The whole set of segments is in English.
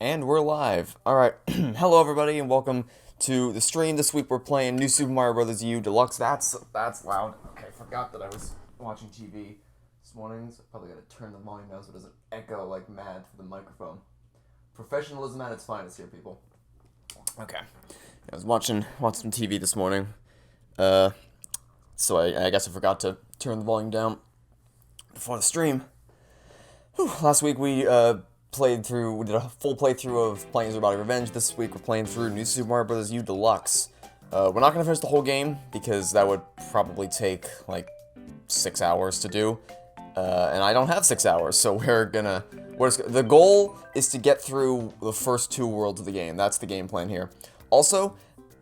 And we're live. Alright, hello everybody and welcome to the stream. This week we're playing New Super Mario Bros. U Deluxe. That's loud. Okay, forgot that I was watching TV this morning, so probably gotta turn the volume down so it doesn't echo like mad through the microphone. Professionalism at its finest here, people. Okay. I was watching some TV this morning. So I guess I forgot to turn the volume down before the stream. Whew, last week we did a full playthrough of playing Body Revenge. This week we're playing through New Super Mario Bros. U Deluxe. We're not gonna finish the whole game because that would probably take like 6 hours to do, and I don't have 6 hours, so the goal is to get through the first 2 worlds of the game. That's the game plan here. Also,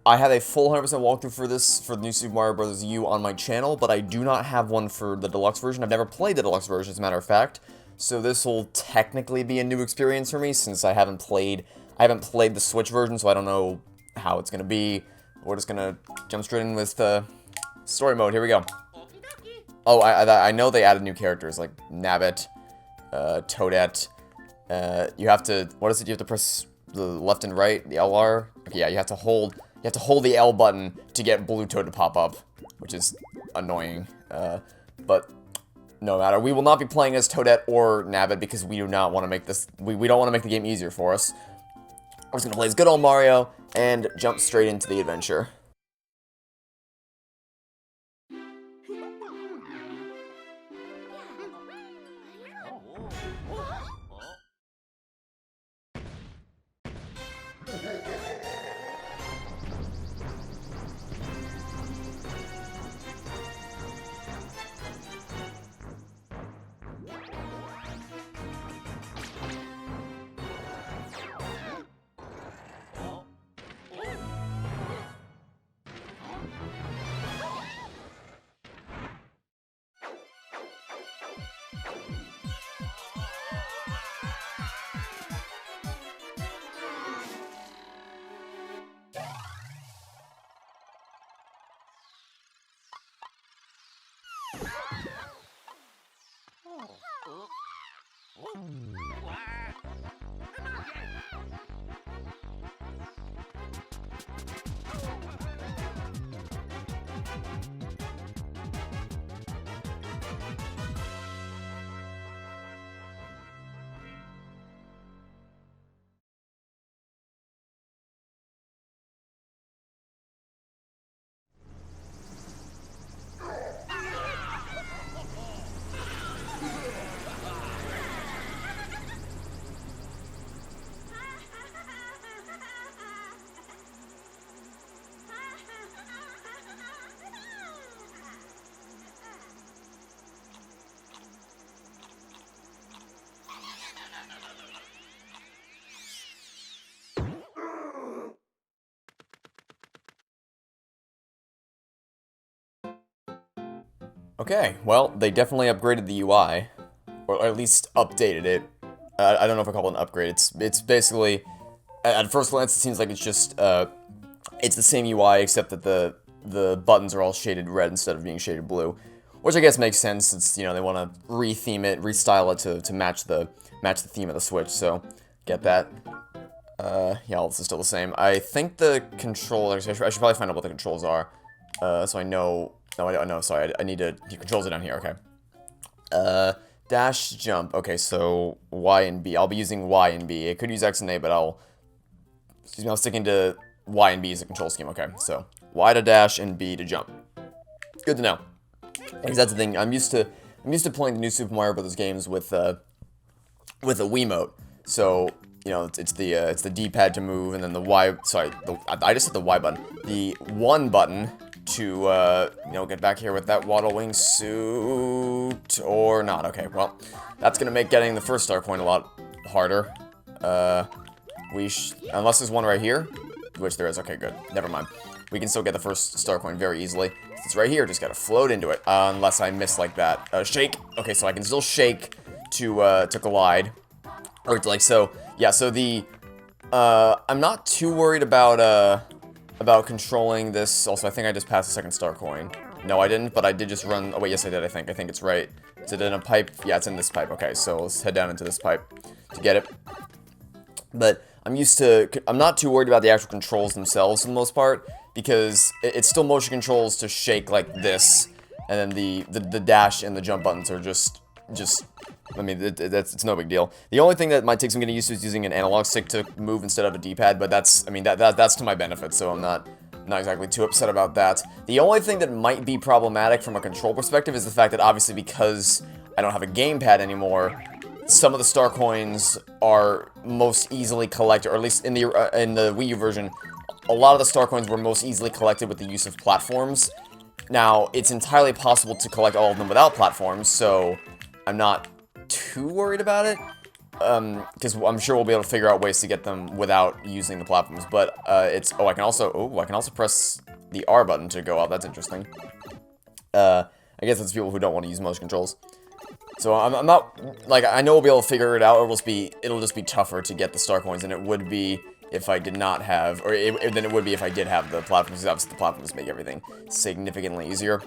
I have a full 100% walkthrough for the New Super Mario Bros. U on my channel, but I do not have one for the Deluxe version. I've never played the Deluxe version, as a matter of fact. So this will technically be a new experience for me since I haven't played the Switch version, so I don't know how it's gonna be. We're just gonna jump straight in with story mode. Here we go. Oh, I know they added new characters like Nabbit, Toadette. You have to, what is it? You have to press the left and right, the LR. Okay, yeah, you have to hold the L button to get Blue Toad to pop up, which is annoying. But no matter, we will not be playing as Toadette or Nabbit because we do not want to make this, we don't want to make the game easier for us. We're just going to play as good old Mario and jump straight into the adventure. Okay, well, they definitely upgraded the UI, or at least updated it. I don't know if I call it an upgrade. It's basically, at first glance, it seems like it's just it's the same UI except that the buttons are all shaded red instead of being shaded blue, which I guess makes sense since they want to retheme it, restyle it to match the theme of the Switch. So get that. Yeah, all this is still the same. I think the controllers. I should probably find out what the controls are, so I know. No, I don't know. Sorry, I need to. The controls are down here. Okay. Dash, jump. Okay, so Y and B. I'll be using Y and B. I could use X and A, but I'm sticking to Y and B as a control scheme. Okay, so Y to dash and B to jump. Good to know. Because that's the thing. I'm used to playing the New Super Mario Bros. Games with a Wiimote. So it's the D-pad to move, and then the Y. Sorry, I just hit the Y button. The 1 button to, get back here with that Waddle Wing suit, or not. Okay, well, that's gonna make getting the first star coin a lot harder. Unless there's one right here, which there is. Okay, good. Never mind. We can still get the first star coin very easily. It's right here, just gotta float into it, unless I miss like that. Shake. Okay, so I can still shake to glide. Or like so. Yeah, so I'm not too worried about controlling this. Also, I think I just passed the second star coin. No, I didn't, but I did just run. Oh, wait, yes, I did, I think. I think it's right. Is it in a pipe? Yeah, it's in this pipe. Okay, so let's head down into this pipe to get it. But I'm not too worried about the actual controls themselves for the most part, because it's still motion controls to shake like this, and then the dash and the jump buttons are just, I mean, it's no big deal. The only thing that might take some getting used to is using an analog stick to move instead of a D-pad, but that's, I mean, that's to my benefit, so I'm not exactly too upset about that. The only thing that might be problematic from a control perspective is the fact that obviously because I don't have a gamepad anymore, some of the star coins are most easily collected, or at least in the Wii U version, a lot of the star coins were most easily collected with the use of platforms. Now, it's entirely possible to collect all of them without platforms, so I'm not too worried about it, because I'm sure we'll be able to figure out ways to get them without using the platforms. But I can also press the R button to go up. That's interesting. I guess that's people who don't want to use motion controls. So I'm not, like, I know we'll be able to figure it out, or it'll just be tougher to get the star coins than it would be if I did not have, than it would be if I did have the platforms, because obviously the platforms make everything significantly easier.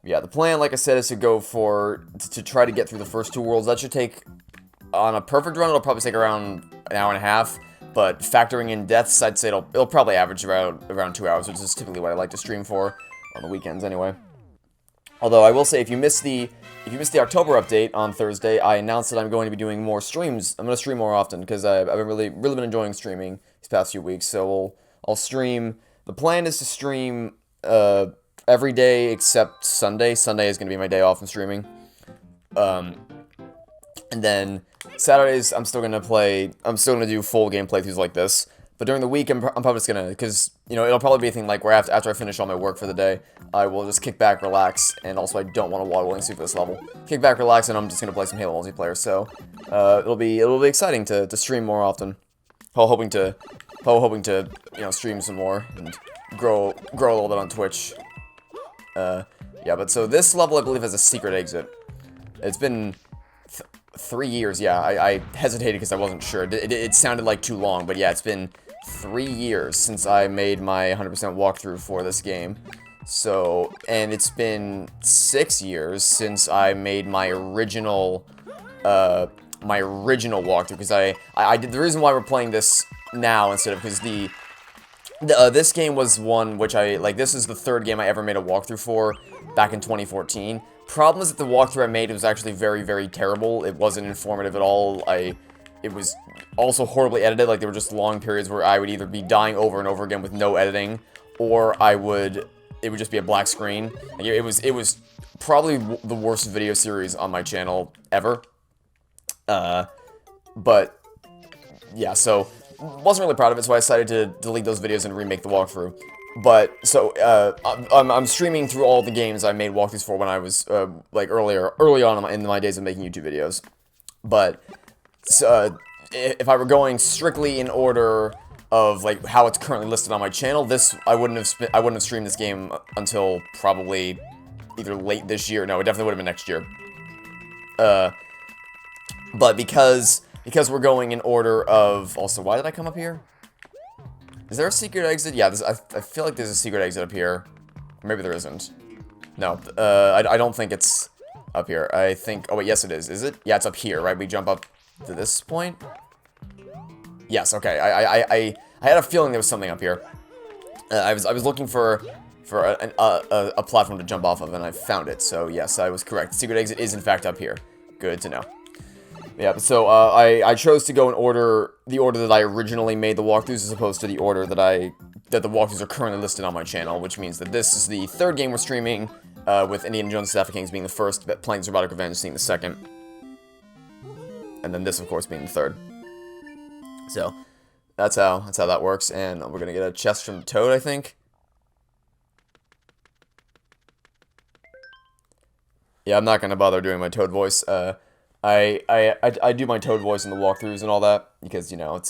Yeah, the plan, like I said, is to go to try to get through the first 2 worlds. That should take, on a perfect run, it'll probably take around an hour and a half, but factoring in deaths, I'd say it'll probably average around 2 hours, which is typically what I like to stream for, on the weekends anyway. Although, I will say, if you missed the October update on Thursday, I announced that I'm going to be doing more streams. I'm going to stream more often, because I've really been enjoying streaming these past few weeks, so I'll stream. The plan is to stream, every day except Sunday. Sunday is going to be my day off from streaming. And then Saturdays, I'm still going to do full game playthroughs like this. But during the week, I'm probably just going to, because, you know, it'll probably be a thing like where after I finish all my work for the day, I will just kick back, relax, and also I don't want to waddle into this level. Kick back, relax, and I'm just going to play some Halo multiplayer, so it'll be exciting to stream more often. Hoping to, you know, stream some more and grow a little bit on Twitch. Yeah, but so this level, I believe, has a secret exit. It's been 3 years, yeah, I hesitated because I wasn't sure. It sounded like too long, but yeah, it's been 3 years since I made my 100% walkthrough for this game. So, and it's been 6 years since I made my original walkthrough, because I did, the reason why we're playing this now instead of, because this game was one which this is the 3rd game I ever made a walkthrough for, back in 2014. Problem is that the walkthrough I made was actually very, very terrible. It wasn't informative at all. It was also horribly edited, like there were just long periods where I would either be dying over and over again with no editing, or it would just be a black screen. Like, it was probably the worst video series on my channel ever. But, yeah, so wasn't really proud of it, so I decided to delete those videos and remake the walkthrough. But, so, I'm streaming through all the games I made walkthroughs for when I was, like, early on in my days of making YouTube videos. But, so, if I were going strictly in order of, like, how it's currently listed on my channel, I wouldn't have streamed this game until probably either late this year. No, it definitely would have been next year. But because we're going in order of, also, why did I come up here? Is there a secret exit? Yeah, I feel like there's a secret exit up here. Or maybe there isn't. No, I don't think it's up here. I think, oh wait, yes it is. Is it? Yeah, it's up here, right? We jump up to this point? Yes, okay. I had a feeling there was something up here. I was looking for a platform to jump off of, and I found it. So yes, I was correct. The secret exit is in fact up here. Good to know. Yeah, so I chose to go in the order that I originally made the walkthroughs, as opposed to the order that the walkthroughs are currently listed on my channel, which means that this is the 3rd game we're streaming, with Indiana Jones and Staff of Kings being the 1st, Planes of Robotic Revenge being the 2nd, and then this, of course, being the 3rd. So that's how that works, and we're gonna get a chest from Toad, I think. Yeah, I'm not gonna bother doing my Toad voice. I do my Toad voice in the walkthroughs and all that, because, you know, it's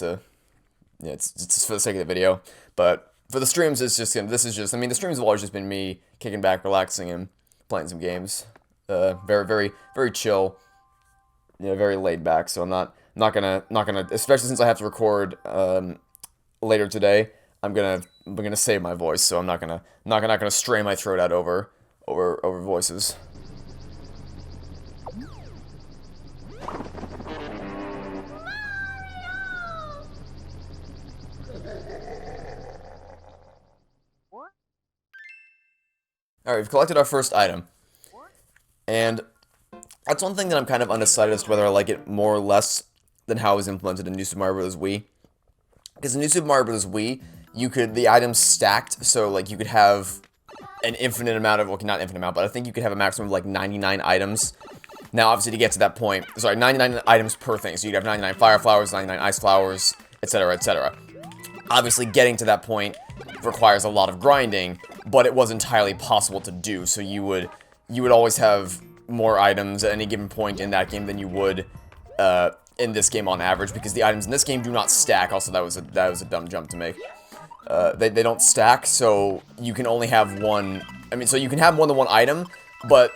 just for the sake of the video. But for the streams, it's just, I mean, the streams have always just been me kicking back, relaxing, and playing some games. Very, very, very chill. You know, very laid back, so I'm not gonna, especially since I have to record, later today, I'm gonna save my voice, so I'm not gonna strain my throat out over voices. Alright, we've collected our first item. And that's one thing that I'm kind of undecided as to whether I like it more or less than how it was implemented in New Super Mario Bros. Wii. Because in New Super Mario Bros. Wii, the items stacked, so, like, you could have an infinite amount of, well, not infinite amount, but I think you could have a maximum of, like, 99 items. Now, obviously, to get to that point, sorry, 99 items per thing, so you'd have 99 fire flowers, 99 ice flowers, etc., etc. Obviously, getting to that point requires a lot of grinding, but it was entirely possible to do, so you would always have more items at any given point in that game than you would, in this game on average, because the items in this game do not stack. Also, that was a dumb jump to make. They don't stack, so you can only have one. I mean, so you can have more than one item, but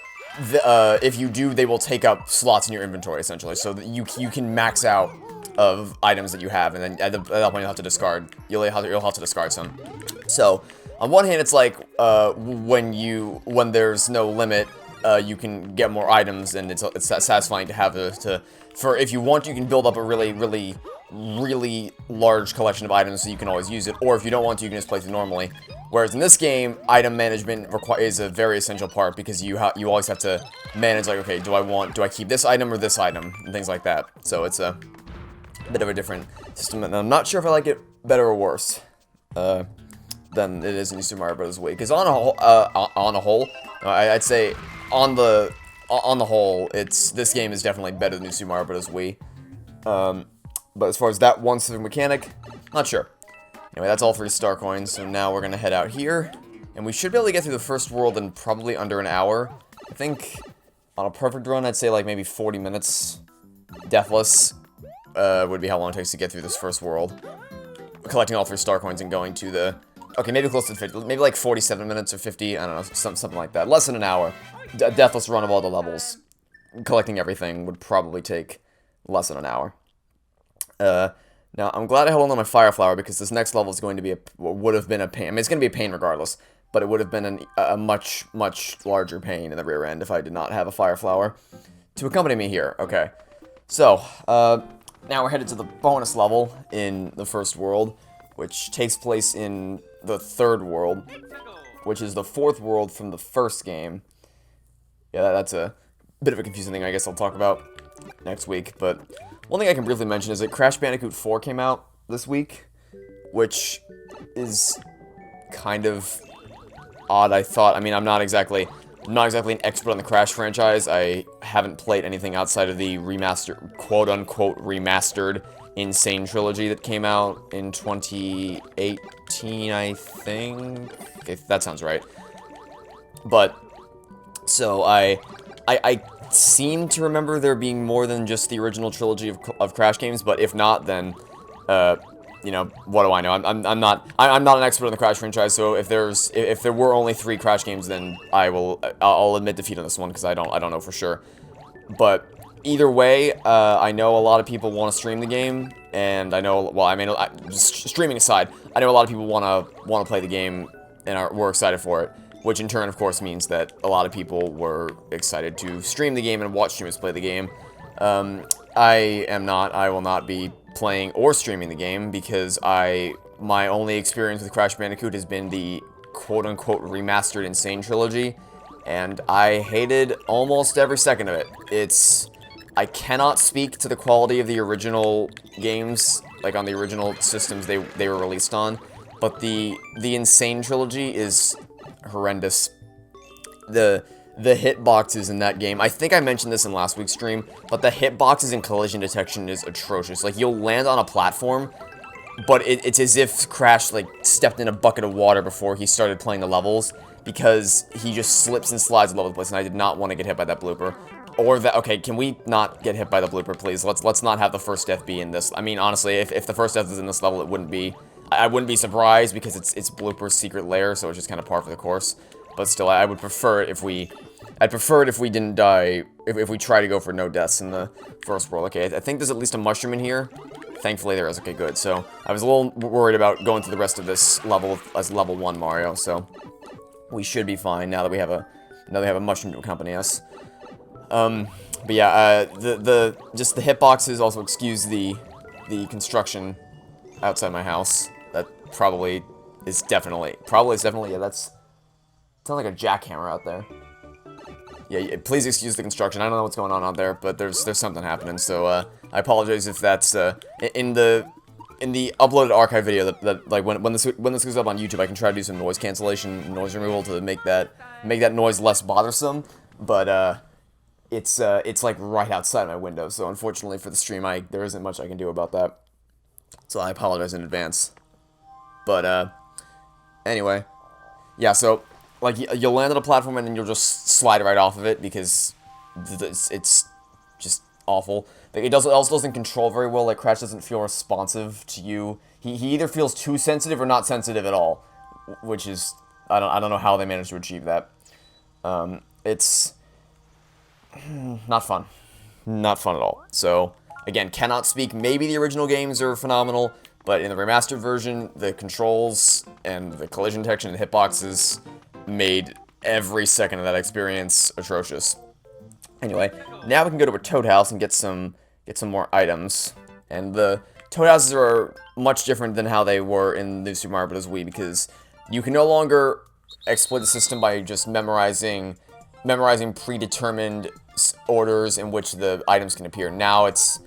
if you do, they will take up slots in your inventory essentially. So that you can max out of items that you have, and then at that point you'll have to discard. You'll have to discard some. So on one hand, it's like when there's no limit. You can get more items, and it's satisfying to have for if you want, you can build up a really large collection of items so you can always use it, or if you don't want to, you can just play through normally. Whereas in this game, item management is a very essential part, because you always have to manage, like, okay, do I keep this item or this item, and things like that. So it's a bit of a different system, and I'm not sure if I like it better or worse than it is in Super Mario Bros. Wii. Because on a whole, I'd say on the whole, this game is definitely better than Super Mario Bros. Wii. But as far as that one specific mechanic, not sure. Anyway, that's all for star coins. So now we're gonna head out here, and we should be able to get through the first world in probably under an hour. I think on a perfect run, I'd say like maybe 40 minutes. Deathless would be how long it takes to get through this first world. Collecting all 3 star coins and going to the... Okay, maybe close to 50. Maybe like 47 minutes or 50. I don't know, something like that. Less than an hour. Deathless run of all the levels. Collecting everything would probably take less than an hour. Now, I'm glad I held on to my fire flower, because this next level is going to be would have been a pain. I mean, it's going to be a pain regardless, but it would have been a much larger pain in the rear end if I did not have a fire flower to accompany me here. Okay, so, now we're headed to the bonus level in the first world, which takes place in the third world, which is the 4th world from the first game. Yeah, that's a bit of a confusing thing I guess I'll talk about next week, but one thing I can briefly mention is that Crash Bandicoot 4 came out this week, which is kind of odd, I thought. I mean, I'm not exactly an expert on the Crash franchise. I haven't played anything outside of the quote-unquote remastered Insane trilogy that came out in 2018, I think. If that sounds right. But so I seem to remember there being more than just the original trilogy of Crash games, but if not, then you know, what do I know? I'm not an expert on the Crash franchise, so if there were only 3 Crash games, then I'll admit defeat on this one, because I don't know for sure. But either way, I know a lot of people want to stream the game, and I know, well, I mean, just streaming aside, I know a lot of people want to play the game and were excited for it, which in turn, of course, means that a lot of people were excited to stream the game and watch streamers play the game. I will not be playing or streaming the game, because my only experience with Crash Bandicoot has been the quote-unquote remastered Insane trilogy, and I hated almost every second of it. I cannot speak to the quality of the original games, like on the original systems they were released on, but the Insane trilogy is horrendous. The hitboxes in that game, I think I mentioned this in last week's stream, but the hitboxes and collision detection is atrocious. Like, you'll land on a platform, but it's as if Crash, like, stepped in a bucket of water before he started playing the levels, because he just slips and slides all over the place, and I did not want to get hit by that blooper. Or that, okay, can we not get hit by the blooper, please? Let's not have the first death be in this. I mean, honestly, if the first death is in this level, it wouldn't be... I wouldn't be surprised, because it's Blooper's secret lair, so it's just kind of par for the course. But still, I would prefer it if we... I'd prefer it if we didn't die... If we try to go for no deaths in the first world. Okay, I think there's at least a mushroom in here. Thankfully there is. Okay, good. So, I was a little worried about going through the rest of this level as level 1 Mario, so... We should be fine now that we have a mushroom to accompany us. But yeah, just the hitboxes also excuse the construction outside my house. That probably is definitely, yeah, that's Sounds like a jackhammer out there. Yeah, please excuse the construction. I don't know what's going on out there, but there's something happening. So I apologize if that's in the uploaded archive video that like when this goes up on YouTube, I can try to do some noise cancellation, noise removal to make that noise less bothersome. But it's like right outside my window, so unfortunately for the stream, there isn't much I can do about that. So I apologize in advance. But anyway, yeah. So like you'll land on a platform and then you'll just slide right off of it because it's just awful. Like it also doesn't control very well. Like Crash doesn't feel responsive to you. He either feels too sensitive or not sensitive at all, which is I don't know how they managed to achieve that. It's not fun. Not fun at all. So, again, cannot speak. Maybe the original games are phenomenal, but in the remastered version, the controls and the collision detection and hitboxes made every second of that experience atrocious. Anyway, now we can go to a Toad House and get some more items. And the Toad Houses are much different than how they were in New Super Mario Bros. Wii, because you can no longer exploit the system by just memorizing predetermined orders in which the items can appear. Now it's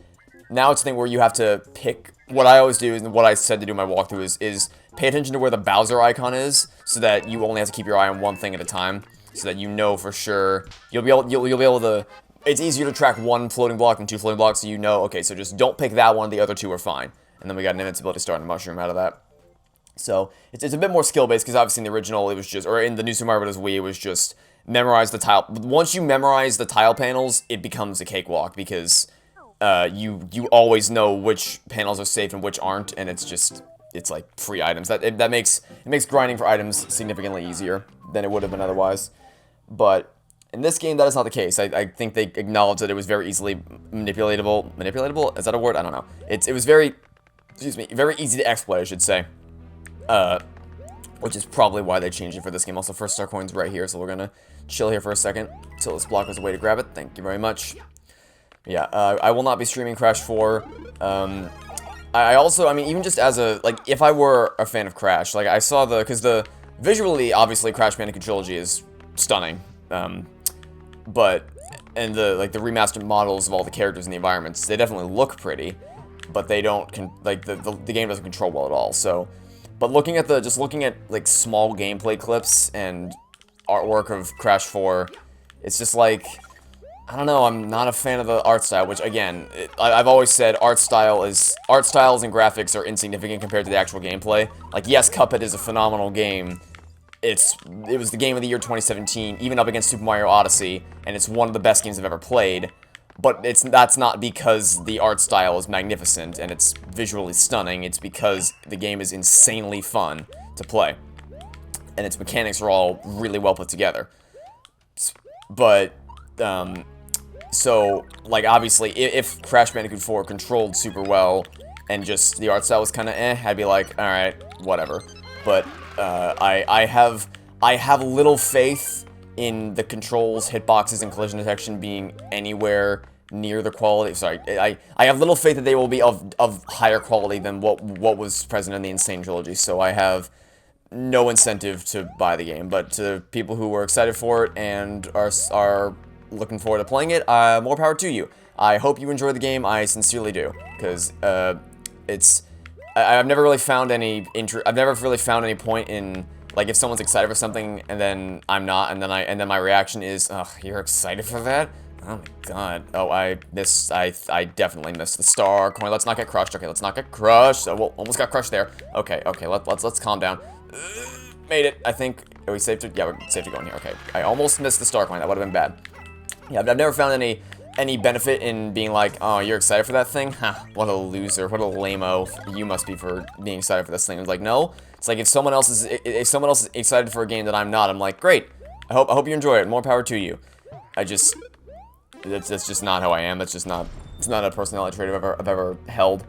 a thing where you have to pick. What I always do, and what I said to do in my walkthrough, is pay attention to where the Bowser icon is, so that you only have to keep your eye on one thing at a time, so that you know for sure you'll be able to. It's easier to track one floating block than two floating blocks, so you know. Okay, so just don't pick that one. The other two are fine. And then we got an invincibility star and a mushroom out of that. So it's a bit more skill based because obviously in the original it was just, or in the New Super Mario Bros. Wii, it was just memorize the tile. Once you memorize the tile panels, it becomes a cakewalk because you always know which panels are safe and which aren't, and it's like free items. That makes grinding for items significantly easier than it would have been otherwise. But in this game, that is not the case. I think they acknowledged that it was very easily manipulatable. Manipulatable? Is that a word? I don't know. It was very, very easy to exploit, I should say. Which is probably why they changed it for this game. Also, first star coin's right here, so we're gonna chill here for a second until this block is a way to grab it. Thank you very much. Yeah, I will not be streaming Crash 4. I also, I mean, even just as a, like, if I were a fan of Crash, like, I saw because visually, obviously, Crash Bandicoot Trilogy is stunning. But, and the remastered models of all the characters and the environments, they definitely look pretty, but they don't, the game doesn't control well at all, so. But looking at like, small gameplay clips and artwork of Crash 4, it's just like, I don't know, I'm not a fan of the art style, which, again, I've always said art styles and graphics are insignificant compared to the actual gameplay. Like, yes, Cuphead is a phenomenal game. It was the game of the year 2017, even up against Super Mario Odyssey, and it's one of the best games I've ever played. But that's not because the art style is magnificent and it's visually stunning. It's because the game is insanely fun to play, and its mechanics are all really well put together. But so, like, obviously, if Crash Bandicoot 4 controlled super well and just the art style was kind of I'd be like, all right, whatever. But I have little faith in the controls, hitboxes, and collision detection being anywhere near the quality. Sorry, I have little faith that they will be of higher quality than what was present in the Insane Trilogy. So I have no incentive to buy the game. But to people who were excited for it and are looking forward to playing it, more power to you. I hope you enjoy the game. I sincerely do, because I've never really found any point in, like, if someone's excited for something and then I'm not, and then my reaction is, ugh, you're excited for that? Oh my god. Oh, I definitely missed the star coin. Let's not get crushed. Okay, let's not get crushed. Oh, well, almost got crushed there. Okay, let's calm down. Made it, I think. Are we safe to? Yeah, we're safe to go in here. Okay, I almost missed the star coin. That would have been bad. Yeah, I've never found any benefit in being like, oh, you're excited for that thing? Huh, what a loser, what a lame-o you must be for being excited for this thing. It's like, no. It's like, if someone else is excited for a game that I'm not, I'm like, great. I hope you enjoy it. More power to you. That's just not how I am. It's not a personality trait I've ever held.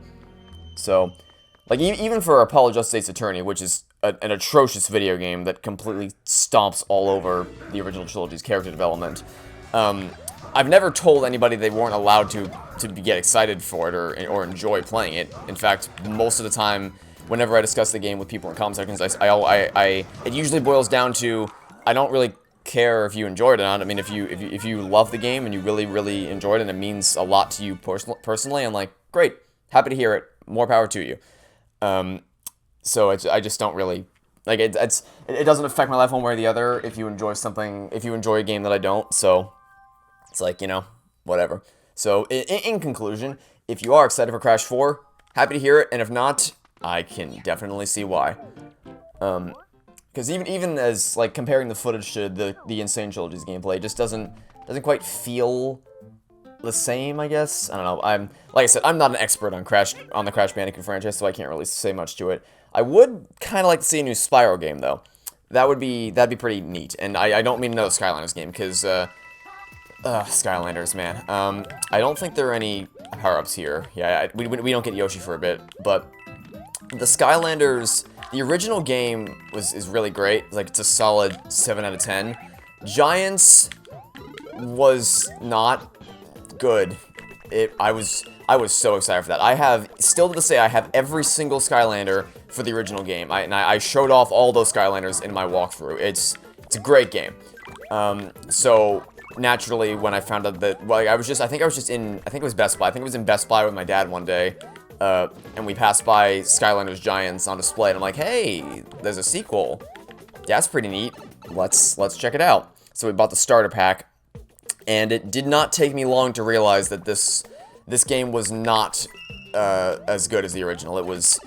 So, like, even for Apollo Just State's Attorney, which is an atrocious video game that completely stomps all over the original trilogy's character development, I've never told anybody they weren't allowed to get excited for it or enjoy playing it. In fact, most of the time, whenever I discuss the game with people in comment sections, it usually boils down to, I don't really care if you enjoyed it or not. I mean, if you love the game and you really enjoyed it and it means a lot to you personally, I'm like, great, happy to hear it. More power to you. So I just don't really like it. It doesn't affect my life one way or the other if you enjoy something, if you enjoy a game that I don't. So it's like, whatever. So in conclusion, if you are excited for Crash 4, happy to hear it, and if not, I can definitely see why. Because even as like comparing the footage to the Insane Trilogy's gameplay, it just doesn't quite feel the same, I guess. I don't know. Like I said, I'm not an expert on the Crash Bandicoot franchise, so I can't really say much to it. I would kind of like to see a new Spyro game though. That'd be pretty neat. And I don't mean another Skylanders game because Skylanders, man. I don't think there are any power-ups here. Yeah, we don't get Yoshi for a bit, but the Skylanders, the original game is really great. Like, it's a solid 7 out of 10. Giants was not good. I was so excited for that. I have, still to this day, I have every single Skylander for the original game. I showed off all those Skylanders in my walkthrough. It's a great game. So naturally, when I found out that, well, I think it was Best Buy. I think it was in Best Buy with my dad one day. And we passed by Skylanders Giants on display, and I'm like, hey, there's a sequel. That's pretty neat. Let's check it out. So we bought the starter pack, and it did not take me long to realize that this game was not as good as the original. It was...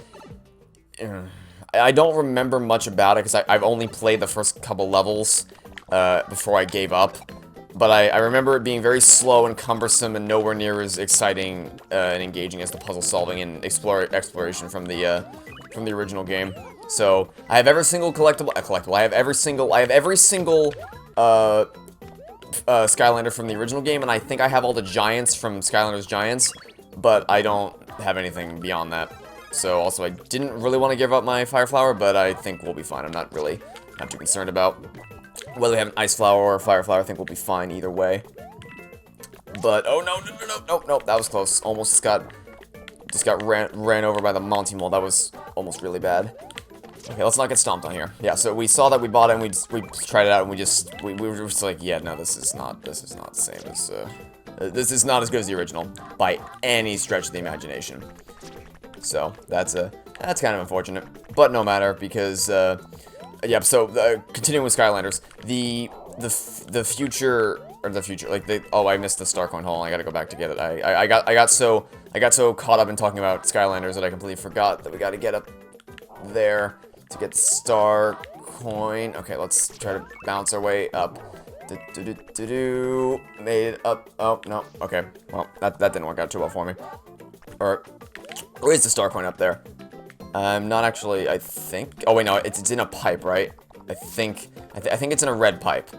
I don't remember much about it, because I've only played the first couple levels before I gave up. But I remember it being very slow and cumbersome and nowhere near as exciting and engaging as the puzzle solving and exploration from the original game. So I have every single collectible. I have every single Skylander from the original game, and I think I have all the Giants from Skylanders Giants, but I don't have anything beyond that. So also I didn't really want to give up my Fire Flower, but I think we'll be fine. I'm not too concerned about whether we have an Ice Flower or a Fire Flower. I think we'll be fine either way. But, oh no, that was close. Almost just got ran over by the Monty Mole. That was almost really bad. Okay, let's not get stomped on here. Yeah, so we saw that, we bought it, and we tried it out, and we were just like, yeah, no, this is not the same as, this is not as good as the original, by any stretch of the imagination. So, that's kind of unfortunate. But no matter, because, yeah, so, continuing with Skylanders, the future, like, oh, I missed the star coin, hold on, I gotta go back to get it. I got so caught up in talking about Skylanders that I completely forgot that we gotta get up there to get the star coin. Okay, let's try to bounce our way up. Made it up. Oh, no, okay, well, that didn't work out too well for me. Or, where is the star coin up there? I'm not actually, I think, oh wait, no, it's in a pipe, right? I think it's in a red pipe.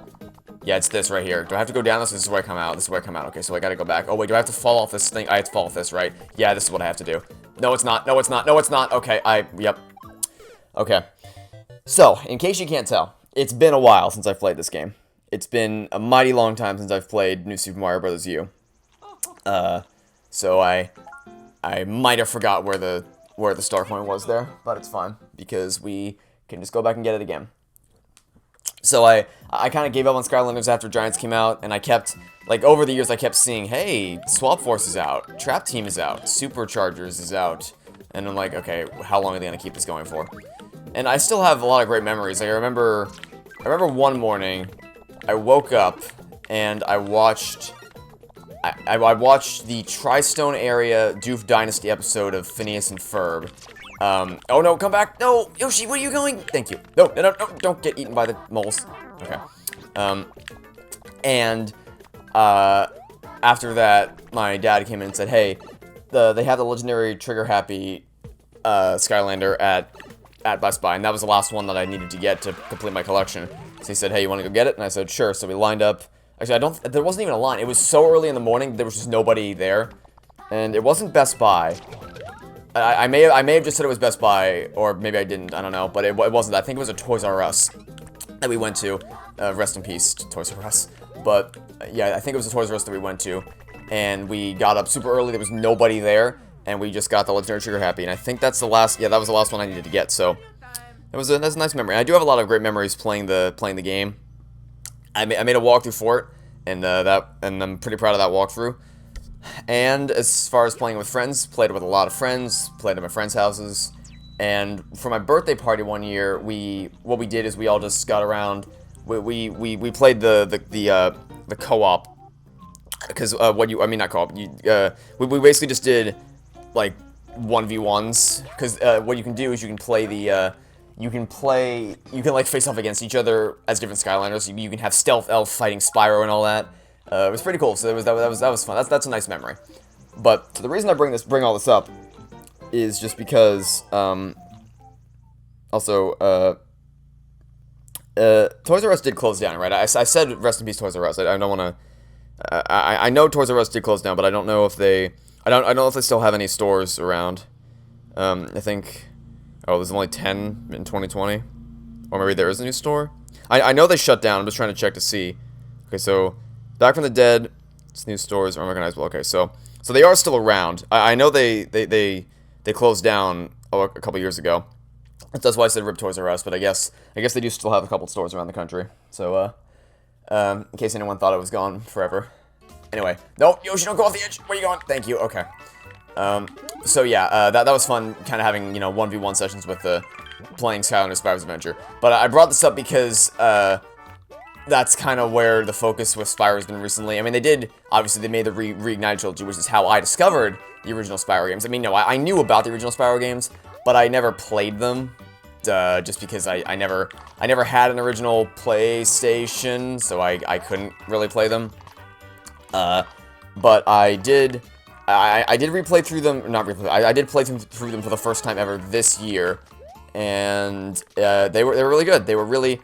Yeah, it's this right here. Do I have to go down this? This is where I come out. This is where I come out. Okay, so I gotta go back. Oh wait, do I have to fall off this thing? I have to fall off this, right? Yeah, this is what I have to do. No, it's not. No, it's not. No, it's not. Okay, yep. Okay. So, in case you can't tell, it's been a while since I've played this game. It's been a mighty long time since I've played New Super Mario Bros. U. So I might have forgot where the star coin was there, but it's fine, because we can just go back and get it again. So I kind of gave up on Skylanders after Giants came out, and I kept, like, over the years I kept seeing, hey, Swap Force is out, Trap Team is out, Superchargers is out, and I'm like, okay, how long are they going to keep this going for? And I still have a lot of great memories. Like, I remember one morning, I woke up, and I watched the Tri-Stone area Doof Dynasty episode of Phineas and Ferb. Oh no, come back! No! Yoshi, where are you going? Thank you. No, don't get eaten by the moles. Okay. After that, my dad came in and said, hey, they have the legendary Trigger Happy, Skylander at Best Buy, and that was the last one that I needed to get to complete my collection. So he said, hey, you want to go get it? And I said, sure. So we lined up. Actually, there wasn't even a line. It was so early in the morning, there was just nobody there. And it wasn't Best Buy. I may have just said it was Best Buy, or maybe I didn't, I don't know, but it wasn't. I think it was a Toys R Us that we went to. Rest in peace, Toys R Us. But, yeah, I think it was a Toys R Us that we went to, and we got up super early, there was nobody there, and we just got the Legendary Trigger Happy, and I think that's the last, yeah, that was the last one I needed to get, so that's a nice memory. I do have a lot of great memories playing the game, I made a walkthrough for it, and I'm pretty proud of that walkthrough. And as far as playing with friends, played it with a lot of friends, played at my friends' houses, and for my birthday party one year, what we did is we all just got around, we played the co-op, because not co-op, we basically just did like 1v1s, because what you can do is you can like face off against each other as different Skylanders. You can have Stealth Elf fighting Spyro and all that. It was pretty cool. So that was fun. That's a nice memory. But the reason I bring all this up is just because also Toys R Us did close down, right? I said rest in peace Toys R Us. I don't want to. I know Toys R Us did close down, but I don't know if they. I don't know if they still have any stores around. I think. Oh, there's only 10 in 2020, or maybe there is a new store. I know they shut down. I'm just trying to check to see. Okay, so Back from the Dead, it's new stores, unrecognizable. Okay, so they are still around. I know they closed down a couple years ago. That's why I said rip Toys R Us, but I guess they do still have a couple stores around the country. So in case anyone thought it was gone forever. Anyway, no, Yoshi, don't go off the edge. Where you going? Thank you. Okay. So yeah, that was fun, kind of having 1v1 sessions with playing Skylanders Spyro's Adventure. But I brought this up because that's kind of where the focus with Spyro has been recently. I mean, obviously they made the Reignited trilogy, which is how I discovered the original Spyro games. I mean, no, I knew about the original Spyro games, but I never played them, just because I never had an original PlayStation, so I couldn't really play them. But I did replay through them, not replay, I did play through them for the first time ever this year, and they were really good. They were really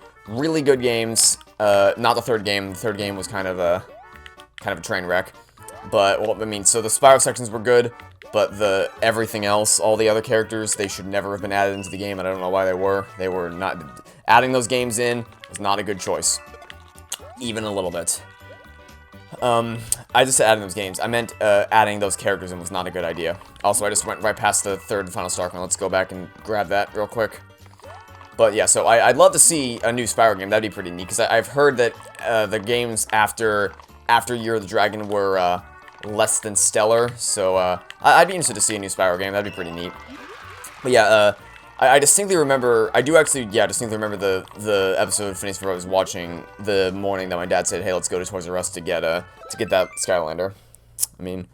good games. Not the third game. The third game was kind of a train wreck. But well, I mean, so the Spyro sections were good, but everything else, all the other characters, they should never have been added into the game, and I don't know why they were. They were not. Adding those games in was not a good choice, even a little bit. I just said adding those games. I meant adding those characters in was not a good idea. Also, I just went right past the third and final Star Coin. Let's go back and grab that real quick. But yeah, so I'd love to see a new Spyro game. That'd be pretty neat, because I've heard that the games after Year of the Dragon were less than stellar. So I'd be interested to see a new Spyro game. That'd be pretty neat. But yeah, I distinctly remember. I do actually, yeah, distinctly remember the episode of Phineas and Ferb I was watching the morning that my dad said, "Hey, let's go to Toys R Us to get that Skylander." I mean,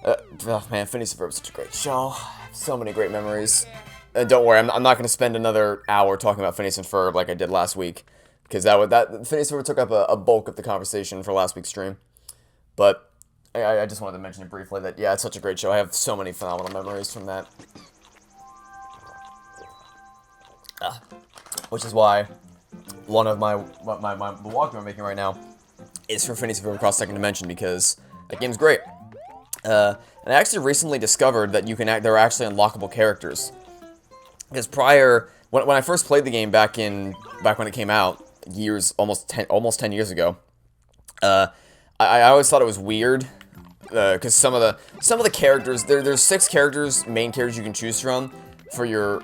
oh man, Phineas and Ferb is such a great show. So many great memories. Don't worry, I'm not going to spend another hour talking about Phineas and Ferb like I did last week, because Phineas and Ferb took up a bulk of the conversation for last week's stream. But I just wanted to mention it briefly that, yeah, it's such a great show. I have so many phenomenal memories from that. Which is why one of the walkthrough I'm making right now is for Phineas and Ferb Across Second Dimension, because that game's great. And I actually recently discovered that there are actually unlockable characters. Because when I first played the game back when it came out, almost 10 years ago, I always thought it was weird, because some of the characters, there's 6 main characters you can choose from for your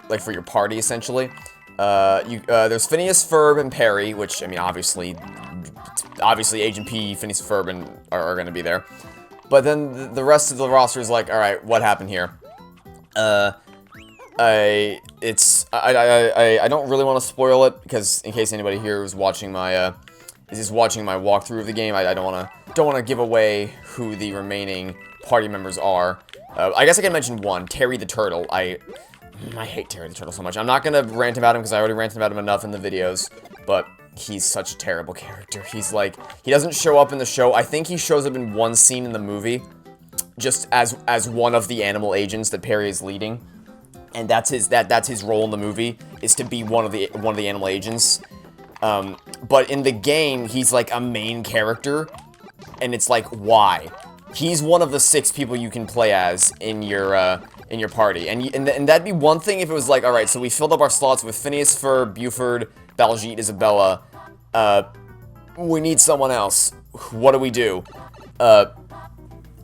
party, essentially. There's Phineas, Ferb, and Perry, which, I mean, obviously Agent P, Phineas, and Ferb are going to be there. But then the rest of the roster is like, all right, what happened here? I don't really want to spoil it, because in case anybody here is watching my walkthrough of the game, I don't want to give away who the remaining party members are. I guess I can mention one, Terry the Turtle. I hate Terry the Turtle so much. I'm not gonna rant about him, because I already ranted about him enough in the videos, but he's such a terrible character. He's like, he doesn't show up in the show. I think he shows up in one scene in the movie, just as one of the animal agents that Perry is leading. And that's his role in the movie, is to be one of the animal agents. But in the game, he's like a main character, and it's like, why? He's one of the 6 people you can play as in your party, and that'd be one thing if it was like, all right, so we filled up our slots with Phineas, Ferb, Buford, Baljeet, Isabella. We need someone else. What do we do?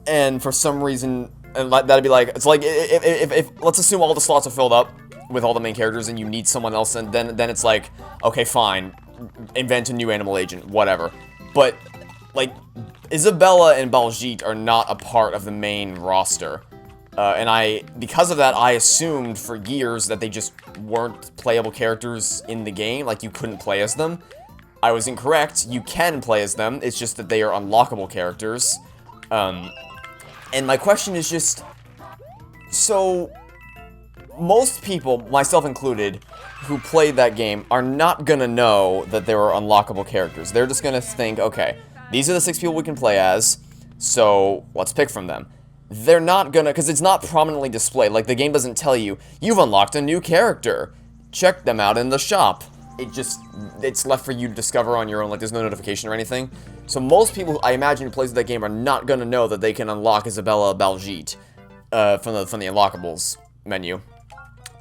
And for some reason. And that'd be like, it's like, if let's assume all the slots are filled up with all the main characters and you need someone else, and then it's like, okay, fine, invent a new animal agent, whatever. But, like, Isabella and Baljeet are not a part of the main roster. Because of that, I assumed for years that they just weren't playable characters in the game, like you couldn't play as them. I was incorrect, you can play as them, it's just that they are unlockable characters. And my question is just, so, most people, myself included, who played that game are not gonna know that there are unlockable characters. They're just gonna think, okay, these are the 6 people we can play as, so let's pick from them. They're not gonna, because it's not prominently displayed, like the game doesn't tell you, you've unlocked a new character, check them out in the shop. It's left for you to discover on your own, like there's no notification or anything. So most people, I imagine, who plays that game are not gonna know that they can unlock Isabella Baljeet from the unlockables menu.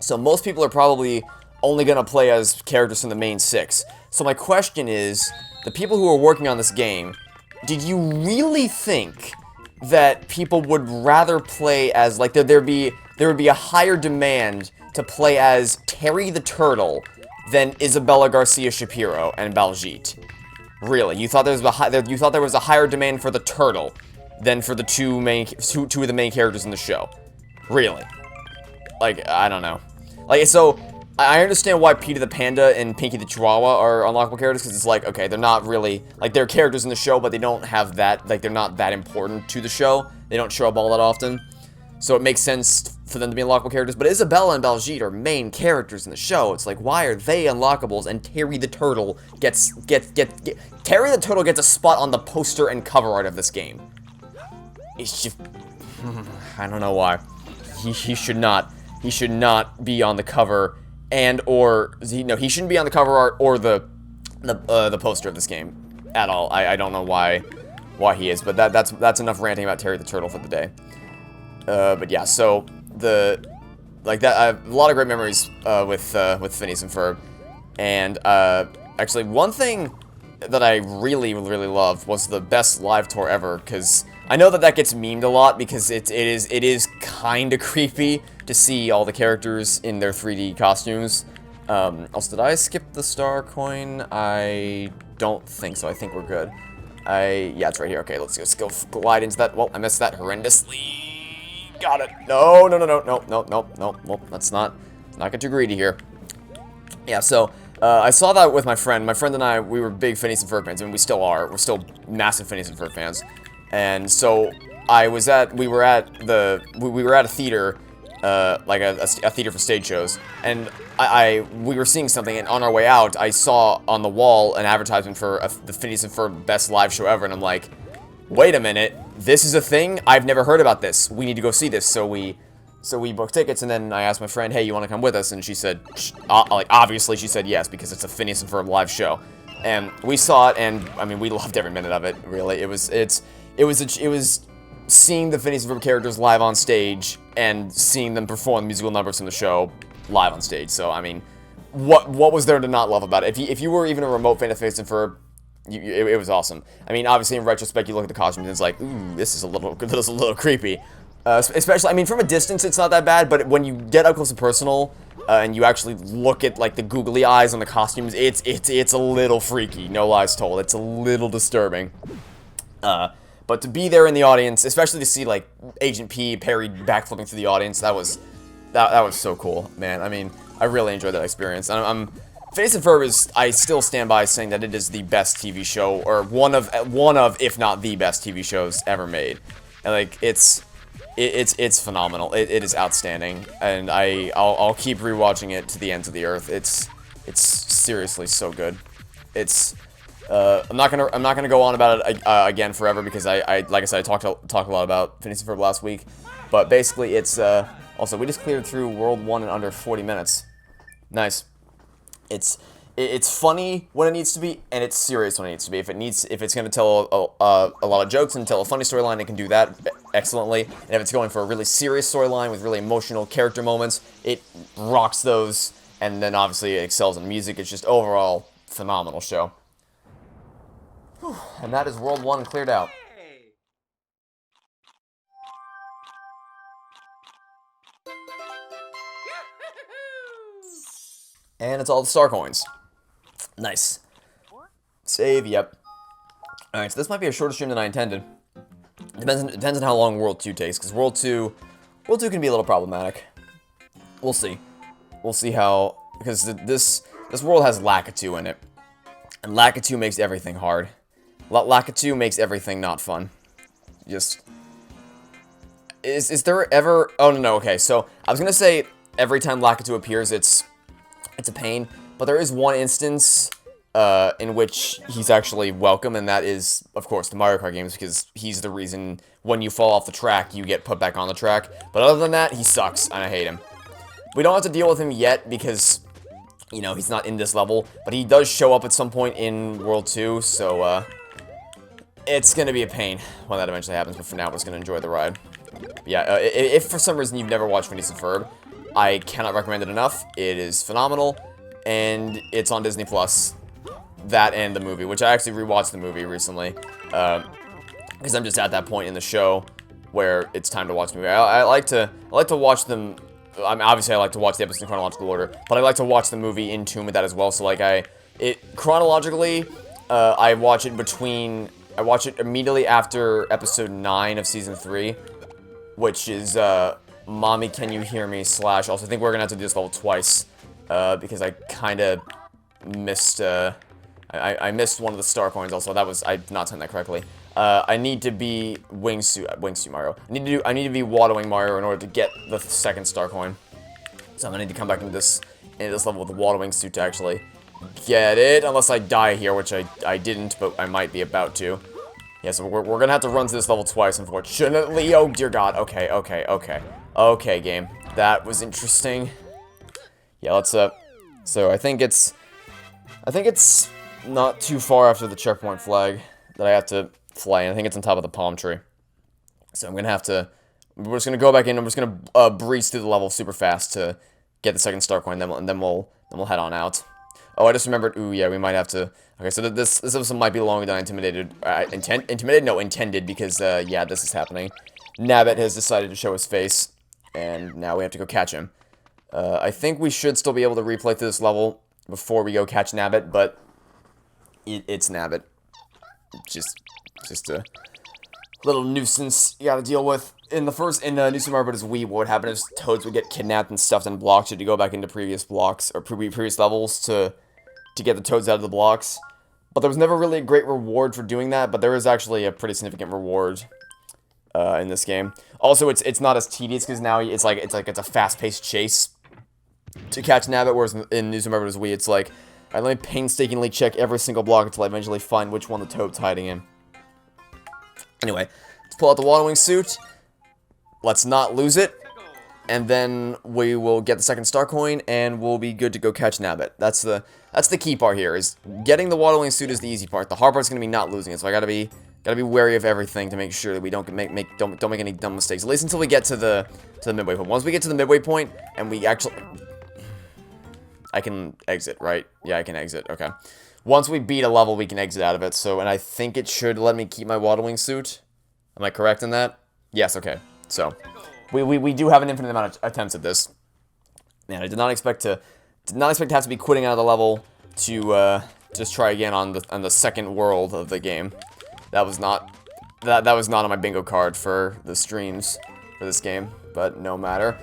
So most people are probably only gonna play as characters from the main 6. So my question is, the people who are working on this game, did you really think that people would rather play as, like, there would be a higher demand to play as Terry the Turtle than Isabella Garcia Shapiro and Baljeet? Really? You thought there was a higher demand for the turtle than for the two of the main characters in the show? Really? Like, I don't know. Like, so I understand why Peter the Panda and Pinky the Chihuahua are unlockable characters, because it's like, okay, they're not really, like, they're characters in the show, but they don't have that, like, they're not that important to the show. They don't show up all that often. So it makes sense for them to be unlockable characters, but Isabella and Baljeet are main characters in the show. It's like, why are they unlockables and Terry the Turtle Terry the Turtle gets a spot on the poster and cover art of this game. It's just, I don't know why. He should not be on the cover he shouldn't be on the cover art or the poster of this game at all. I don't know why he is, but that's enough ranting about Terry the Turtle for the day. But yeah, so I have a lot of great memories with Phineas and Ferb, and actually one thing that I really loved was the best live tour ever, because I know that gets memed a lot because it is kind of creepy to see all the characters in their 3D costumes. Also, did I skip the star coin? I don't think so. I think we're good. Yeah, it's right here. Okay, let's go glide into that. Well, I missed that horrendously. Got it. No. Let's not get too greedy here. Yeah, so I saw that with my friend. My friend and I, we were big Phineas and Ferb fans, and we still are. We're still massive Phineas and Ferb fans. And so we were at a theater, like a theater for stage shows, and we were seeing something, and on our way out, I saw on the wall an advertisement for the Phineas and Ferb best live show ever, and I'm like, wait a minute, this is a thing? I've never heard about this. We need to go see this. So we booked tickets, and then I asked my friend, hey, you want to come with us? And she said, obviously she said yes, because it's a Phineas and Ferb live show. And we saw it, and, I mean, we loved every minute of it, really. It was seeing the Phineas and Ferb characters live on stage, and seeing them perform musical numbers from the show live on stage. So, I mean, what was there to not love about it? If you were even a remote fan of Phineas and Ferb, it was awesome. I mean, obviously, in retrospect, you look at the costumes, and it's like, ooh, this is a little creepy. Especially, I mean, from a distance, it's not that bad, but when you get up close and personal, and you actually look at, like, the googly eyes on the costumes, it's a little freaky, no lies told. It's a little disturbing. But to be there in the audience, especially to see, like, Agent P parry backflipping through the audience, that was so cool, man. I mean, I really enjoyed that experience. Phineas and Ferb I still stand by saying that it is the best TV show, or one of, if not the best TV shows ever made. And, like, it's phenomenal. It is outstanding, and I'll keep rewatching it to the ends of the earth. It's seriously so good. I'm not gonna go on about it again forever, because like I said, I talked a lot about Phineas and Ferb last week, but basically it's also, we just cleared through World 1 in under 40 minutes. Nice. It's funny when it needs to be, and it's serious when it needs to be. If it's gonna tell a lot of jokes and tell a funny storyline, it can do that excellently. And if it's going for a really serious storyline with really emotional character moments, it rocks those. And then obviously it excels in music. It's just overall phenomenal show. Whew. And that is World 1 cleared out. And it's all the star coins. Nice. Save, yep. Alright, so this might be a shorter stream than I intended. Depends on how long World 2 takes, because World 2 can be a little problematic. We'll see. We'll see how, because this world has Lakitu in it. And Lakitu makes everything hard. Lakitu makes everything not fun. Just... Is there ever... Oh, no, okay, so I was gonna say every time Lakitu appears, it's a pain, but there is one instance in which he's actually welcome, and that is, of course, the Mario Kart games, because he's the reason when you fall off the track, you get put back on the track. But other than that, he sucks, and I hate him. We don't have to deal with him yet, because, you know, he's not in this level, but he does show up at some point in World 2, so, it's gonna be a pain when that eventually happens, but for now, we're just gonna enjoy the ride. But yeah, if for some reason you've never watched Phineas and Ferb, I cannot recommend it enough. It is phenomenal, and it's on Disney+. That and the movie, which I actually rewatched the movie recently, because I'm just at that point in the show where it's time to watch the movie. I like to watch them. I mean, obviously, I like to watch the episodes in chronological order, but I like to watch the movie in tune with that as well. So, like, chronologically, I watch it immediately after episode 9 of season 3, which is Mommy, Can You Hear Me? / also, I think we're gonna have to do this level twice, because I kind of missed. I missed one of the star coins. Also, I did not time that correctly. I need to be Wingsuit Mario. I need to be Waddling Mario in order to get the second star coin. So I'm gonna need to come back into this level with the Waddling suit to actually get it, unless I die here, which I didn't, but I might be about to. Yeah, so we're gonna have to run through this level twice, unfortunately. Oh dear God. Okay, game. That was interesting. Yeah, let's so I think it's not too far after the checkpoint flag that I have to fly in. I think it's on top of the palm tree. So I'm gonna have to... We're just gonna go back in, and we're just gonna breeze through the level super fast to get the second star coin, and then we'll head on out. Oh, I just remembered... Ooh, yeah, we might have to... Okay, so this episode might be longer than I intended, because, yeah, this is happening. Nabbit has decided to show his face, and now we have to go catch him. I think we should still be able to replay through this level before we go catch Nabbit, but... It's Nabbit. Just a little nuisance you gotta deal with. In New Super Mario Bros. Wii, what would happen is Toads would get kidnapped and stuffed in blocks. You had to go back into previous blocks, or previous levels to get the Toads out of the blocks. But there was never really a great reward for doing that, but there is actually a pretty significant reward in this game. Also, it's not as tedious, because now it's a fast-paced chase to catch Nabbit, whereas in New Super Mario Bros. Wii, it's like, alright, let me painstakingly check every single block until I eventually find which one the Toad's hiding in. Anyway, let's pull out the Waddling suit. Let's not lose it. And then we will get the second star coin, and we'll be good to go catch Nabbit. That's the key part here, is getting the Waddling suit is the easy part. The hard part's gonna be not losing it, so I gotta be wary of everything to make sure that we don't make any dumb mistakes. At least until we get to the midway point. Once we get to the midway point, and we actually... I can exit, right? Yeah, I can exit. Okay. Once we beat a level, we can exit out of it. So, and I think it should let me keep my Waddling suit. Am I correct in that? Yes, okay. So, we do have an infinite amount of attempts at this. Man, I did not expect to have to be quitting out of the level to just try again on the second world of the game. That was not on my bingo card for the streams for this game, but no matter.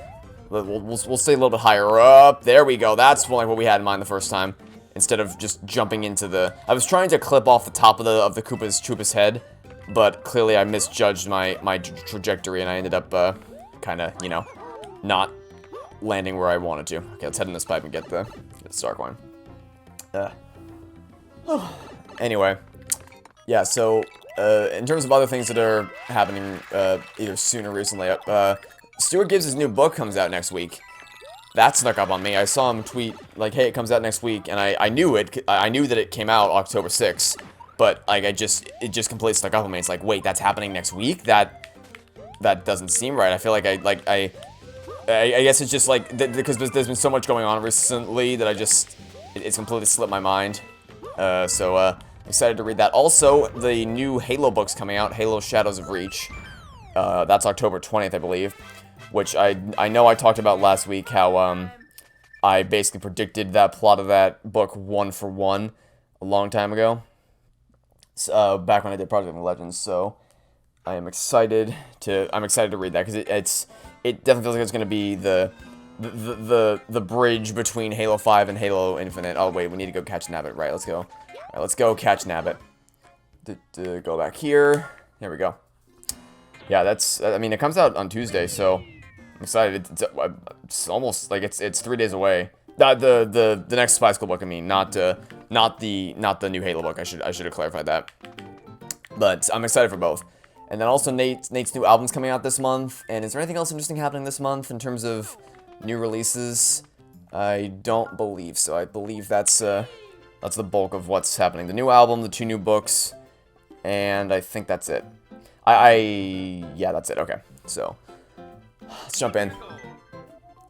We'll stay a little bit higher up. There we go. That's like what we had in mind the first time. Instead of just jumping into the... I was trying to clip off the top of the Troopa's head, but clearly I misjudged my trajectory, and I ended up kind of, you know, not landing where I wanted to. Okay, let's head in this pipe and get the star coin. Anyway, yeah. So in terms of other things that are happening, either soon or recently, Stuart Gibbs' new book comes out next week. That snuck up on me. I saw him tweet, like, hey, it comes out next week, and I knew it. I knew that it came out October 6th, but, like, it just completely snuck up on me. It's like, wait, that's happening next week? That doesn't seem right. I feel like I guess it's just, like, because there's been so much going on recently that it's completely slipped my mind. So, I'm excited to read that. Also, the new Halo book's coming out, Halo Shadows of Reach. That's October 20th, I believe. Which I know I talked about last week, how I basically predicted that plot of that book 1 for 1 a long time ago. back when I did Project Legends. So I'm excited to read that, because it definitely feels like it's gonna be the bridge between Halo 5 and Halo Infinite. Oh wait, we need to go catch Nabbit. Right, let's go. All right, let's go catch Nabbit. Go back here. There we go. Yeah, I mean, it comes out on Tuesday, so I'm excited. It's almost like it's 3 days away. The next Spy School book, I mean, not the new Halo book. I should have clarified that. But I'm excited for both. And then also Nate's new album's coming out this month. And is there anything else interesting happening this month in terms of new releases? I don't believe so. I believe that's the bulk of what's happening. The new album, the 2 new books, and I think that's it. Yeah, that's it. Okay, so let's jump in.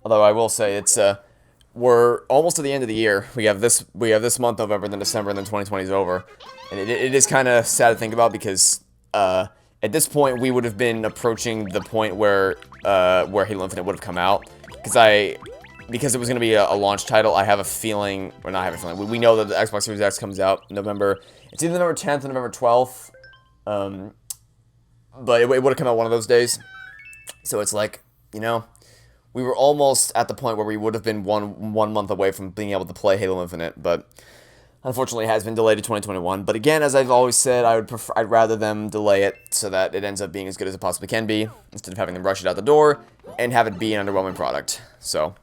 Although I will say we're almost to the end of the year. We have this month, November, then December, and then 2020 is over, and it is kind of sad to think about, because at this point we would have been approaching the point where Halo Infinite would have come out, because it was going to be a launch title. I have a feeling, or not have a feeling. We know that the Xbox Series X comes out November. It's either November 10th or November 12th. But it would have come out one of those days. So it's like, you know, we were almost at the point where we would have been one month away from being able to play Halo Infinite, but unfortunately it has been delayed to 2021. But again, as I've always said, I'd rather them delay it so that it ends up being as good as it possibly can be, instead of having them rush it out the door and have it be an underwhelming product. So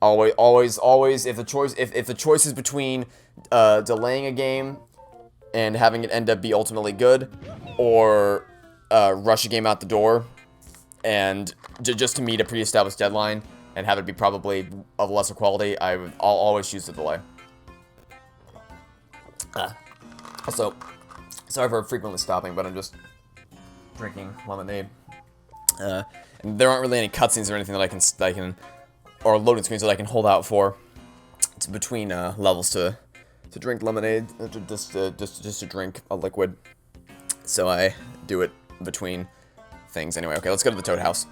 always, if the choice is between delaying a game and having it end up be ultimately good, or rush a game out the door and just to meet a pre-established deadline and have it be probably of lesser quality, I'll always choose the delay. Also, sorry for frequently stopping, but I'm just drinking lemonade. And there aren't really any cutscenes or anything that I can, or loading screens that I can hold out for. It's between levels to drink lemonade, just to drink a liquid. So I do it between things. Anyway, okay, let's go to the Toad House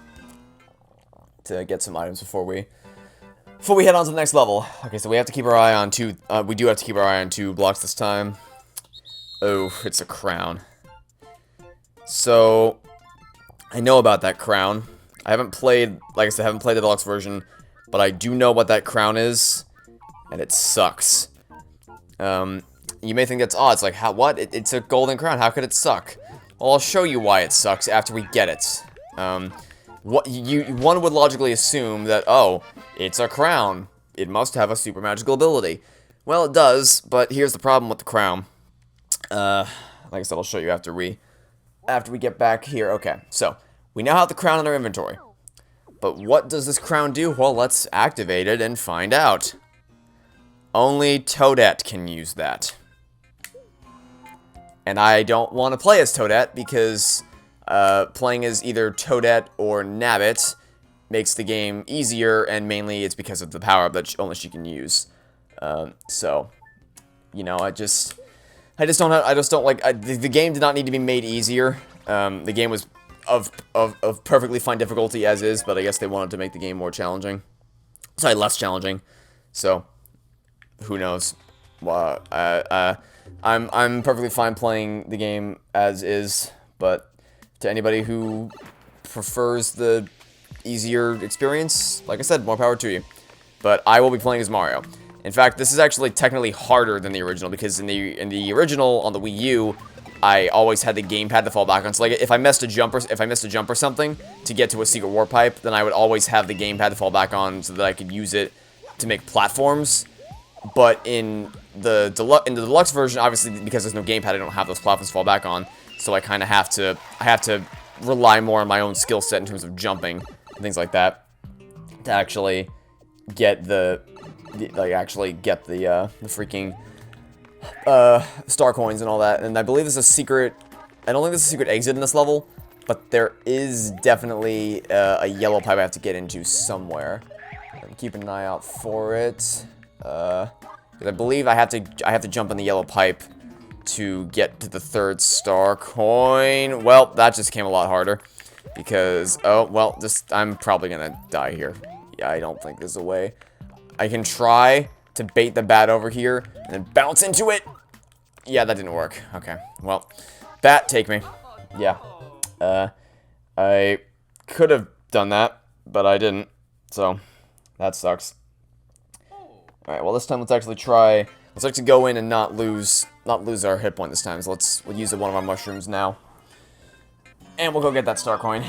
to get some items before we head on to the next level. Okay, so we have to keep our eye on we do have to keep our eye on 2 blocks this time. Oh, it's a crown. So I know about that crown. I haven't played, like I said, I haven't played the deluxe version, but I do know what that crown is, and it sucks. You may think that's odd. It's like, what? It's a golden crown. How could it suck? Well, I'll show you why it sucks after we get it. One would logically assume that, oh, it's a crown. It must have a super magical ability. Well, it does, but here's the problem with the crown. Like I said, I'll show you after we get back here. Okay, so we now have the crown in our inventory. But what does this crown do? Well, let's activate it and find out. Only Toadette can use that. And I don't want to play as Toadette because playing as either Toadette or Nabbit makes the game easier, and mainly it's because of the power-up that only she can use. So, you know, I just don't like, the game did not need to be made easier. The game was of perfectly fine difficulty as is, but I guess they wanted to make the game more challenging. Sorry, less challenging. So, who knows? I'm perfectly fine playing the game as is, but to anybody who prefers the easier experience, like I said, more power to you. But I will be playing as Mario. In fact, this is actually technically harder than the original, because in the original on the Wii U, I always had the gamepad to fall back on. So like if I missed a jump or something to get to a secret warp pipe, then I would always have the gamepad to fall back on so that I could use it to make platforms. But in the deluxe version, obviously because there's no gamepad, I don't have those platforms to fall back on. So I kind of have to rely more on my own skill set in terms of jumping and things like that to actually get the freaking star coins and all that. And I believe there's a secret. I don't think there's a secret exit in this level, but there is definitely a yellow pipe I have to get into somewhere. I'm keeping an eye out for it. I believe I have to jump in the yellow pipe to get to the 3rd star coin. Well, that just came a lot harder because I'm probably gonna die here. Yeah, I don't think there's a way. I can try to bait the bat over here and then bounce into it. Yeah, that didn't work. Okay. Well, bat, take me. Yeah. I could have done that, but I didn't. So, that sucks. Alright, well, this time let's actually try... Let's actually go in and not lose our hit point this time. So we'll use one of our mushrooms now. And we'll go get that star coin.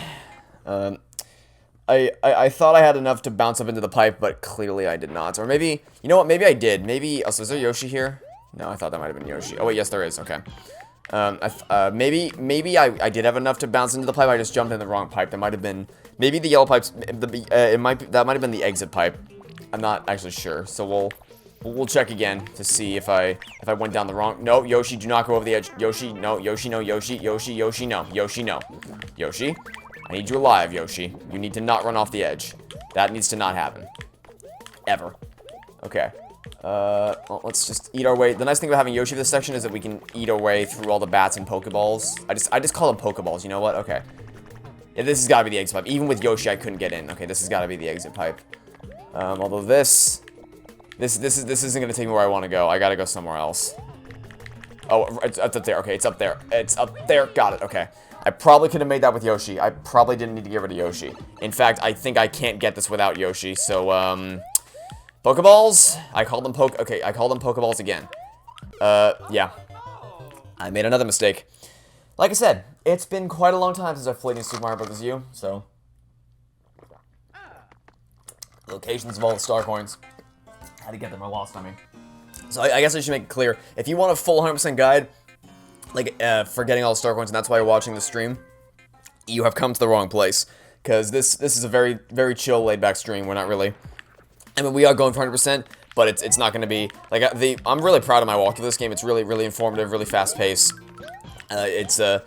I thought I had enough to bounce up into the pipe, but clearly I did not. Or maybe, you know what, maybe I did. Maybe, oh, so is there Yoshi here? No, I thought that might have been Yoshi. Oh, wait, yes, there is, okay. Maybe I did have enough to bounce into the pipe, I just jumped in the wrong pipe. That might have been, maybe the yellow pipe's, that might have been the exit pipe. I'm not actually sure, so we'll check again to see if I went down the wrong... No, Yoshi, do not go over the edge. Yoshi, no. Yoshi, no. Yoshi, no. Yoshi, no. Yoshi, I need you alive, Yoshi. You need to not run off the edge. That needs to not happen. Ever. Okay. Well, let's just eat our way. The nice thing about having Yoshi for this section is that we can eat our way through all the bats and Pokeballs. I just call them Pokeballs, you know what? Okay. Yeah, this has got to be the exit pipe. Even with Yoshi, I couldn't get in. Okay, this has got to be the exit pipe. Although this isn't gonna take me where I want to go. I gotta go somewhere else. Oh, it's up there. Okay, it's up there. It's up there. Got it. Okay. I probably could have made that with Yoshi. I probably didn't need to get rid of Yoshi. In fact, I think I can't get this without Yoshi. So, Pokeballs? I call them Okay, I call them Pokeballs again. Yeah. I made another mistake. Like I said, it's been quite a long time since I've played in Super Mario Bros. U, so... Locations of all the star coins. How to get them are lost on me. So I guess I should make it clear. If you want a full 100% guide, like, for getting all the star coins, and that's why you're watching the stream, you have come to the wrong place. Because this is a very, very chill, laid-back stream. We're not really... I mean, we are going for 100%, but it's not going to be... Like, I'm really proud of my walkthrough of this game. It's really, really informative, really fast-paced. It's like,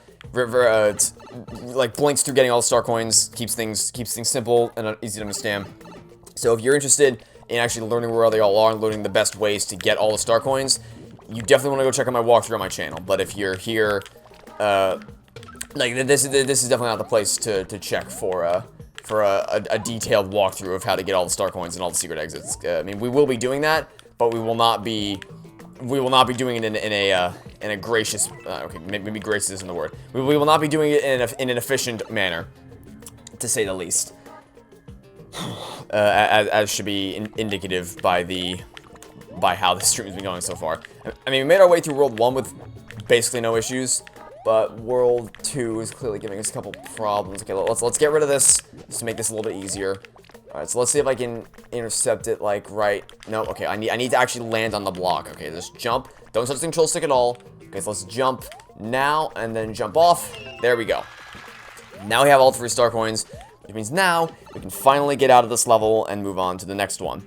blinks through getting all the star coins, keeps things simple and easy to understand. So if you're interested in actually learning where they all are and learning the best ways to get all the star coins, you definitely want to go check out my walkthrough on my channel. But if you're here, like, this is definitely not the place to check for a detailed walkthrough of how to get all the star coins and all the secret exits. I mean, we will be doing that, but we will not be doing it in a gracious, okay, maybe gracious isn't the word. We will not be doing it in an efficient manner, to say the least. As should be indicative by how the stream has been going so far. I mean, we made our way through World 1 with basically no issues, but World 2 is clearly giving us a couple problems. Okay, let's get rid of this just to make this a little bit easier. Alright, so let's see if I can intercept it, like, right... No, okay, I need to actually land on the block. Okay, just jump. Don't touch the control stick at all. Okay, so let's jump now, and then jump off. There we go. Now we have all 3 star coins, which means now we can finally get out of this level and move on to the next one.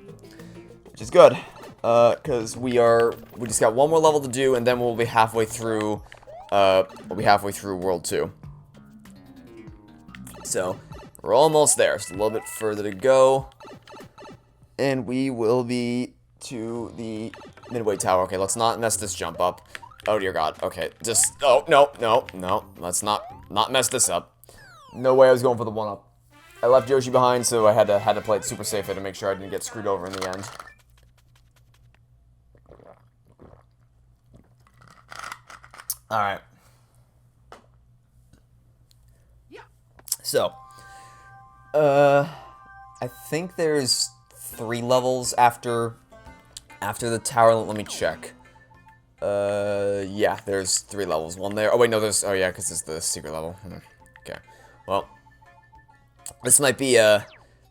Which is good, because we just got one more level to do, and then we'll be halfway through, World 2. So... we're almost there. Just a little bit further to go. And we will be to the Midway Tower. Okay, let's not mess this jump up. Oh, dear God. Okay, just... oh, no. Let's not mess this up. No way I was going for the 1-up. I left Yoshi behind, so I had to play it super safe to make sure I didn't get screwed over in the end. Alright. So... I think there's 3 levels after the tower. Let me check. Yeah, there's 3 levels. One there. Oh, wait, no, there's... oh, yeah, because it's the secret level. Okay. Well, this might be,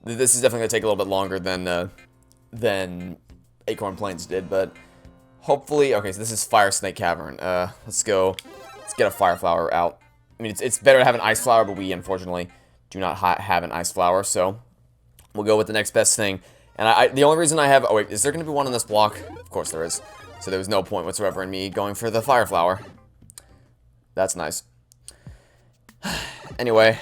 this is definitely going to take a little bit longer than Acorn Plains did, but hopefully... okay, so this is Fire Snake Cavern. Let's go. Let's get a Fire Flower out. I mean, it's better to have an Ice Flower, but we, unfortunately... do not have an ice flower, so we'll go with the next best thing. And the only reason I have... oh, wait, is there going to be one on this block? Of course there is. So there was no point whatsoever in me going for the fire flower. That's nice. Anyway,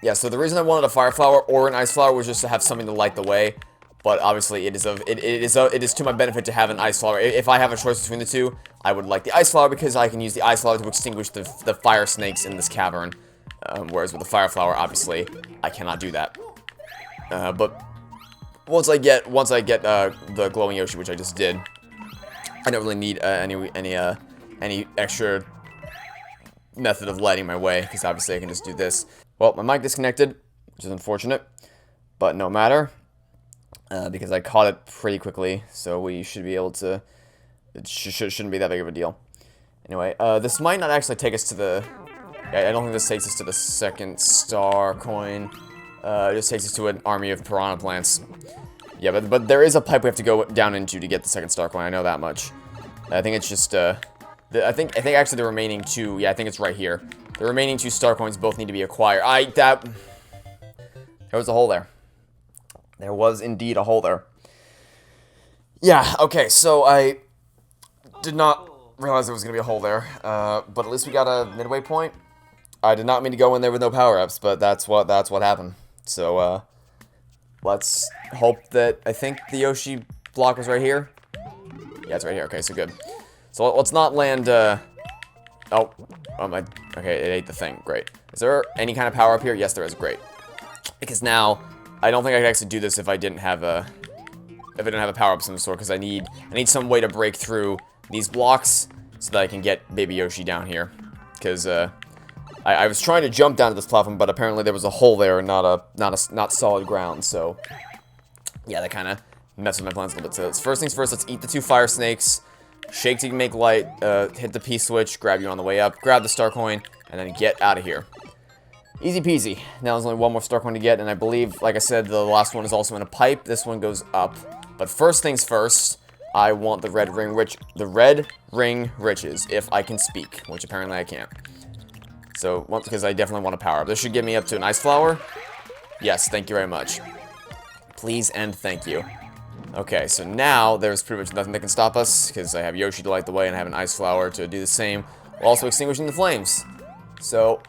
yeah, so the reason I wanted a fire flower or an ice flower was just to have something to light the way. But obviously, it is to my benefit to have an ice flower. If I have a choice between the two, I would like the ice flower because I can use the ice flower to extinguish the fire snakes in this cavern. Whereas with the fire flower, obviously, I cannot do that. But once I get the glowing Yoshi, which I just did, I don't really need any any extra method of lighting my way, because obviously I can just do this. Well, my mic disconnected, which is unfortunate, but no matter, because I caught it pretty quickly, so we should be able to, it shouldn't be that big of a deal. Anyway, this might not actually take us to the, I don't think this takes us to the second star coin. It just takes us to an army of piranha plants. Yeah, but there is a pipe we have to go down into to get the second star coin, I know that much. I think it's just, I think actually the remaining two, yeah, I think it's right here. The remaining 2 star coins both need to be acquired. There was a hole there. There was indeed a hole there. Yeah, okay, so I did not realize there was going to be a hole there, but at least we got a midway point. I did not mean to go in there with no power-ups, but that's what happened. So, let's hope that, I think the Yoshi block was right here. Yeah, it's right here, okay, so good. So let's not land, okay, it ate the thing, great. Is there any kind of power up here? Yes, there is, great. Because now, I don't think I could actually do this if I didn't have a, power-up of some sort, because I need some way to break through these blocks so that I can get Baby Yoshi down here. Because, I was trying to jump down to this platform, but apparently there was a hole there and not solid ground, so, yeah, that kind of messed with my plans a little bit. So, first things first, let's eat the 2 fire snakes. Shake to make light, hit the P switch, grab you on the way up, grab the star coin, and then get out of here. Easy peasy. Now there's only one more star coin to get, and I believe, like I said, the last one is also in a pipe. This one goes up. But first things first, I want the red ring riches, if I can speak, which apparently I can't. So, because I definitely want to power up. This should get me up to an ice flower. Yes, thank you very much. Please and thank you. Okay, so now there's pretty much nothing that can stop us, because I have Yoshi to light the way and I have an ice flower to do the same, while also extinguishing the flames. So,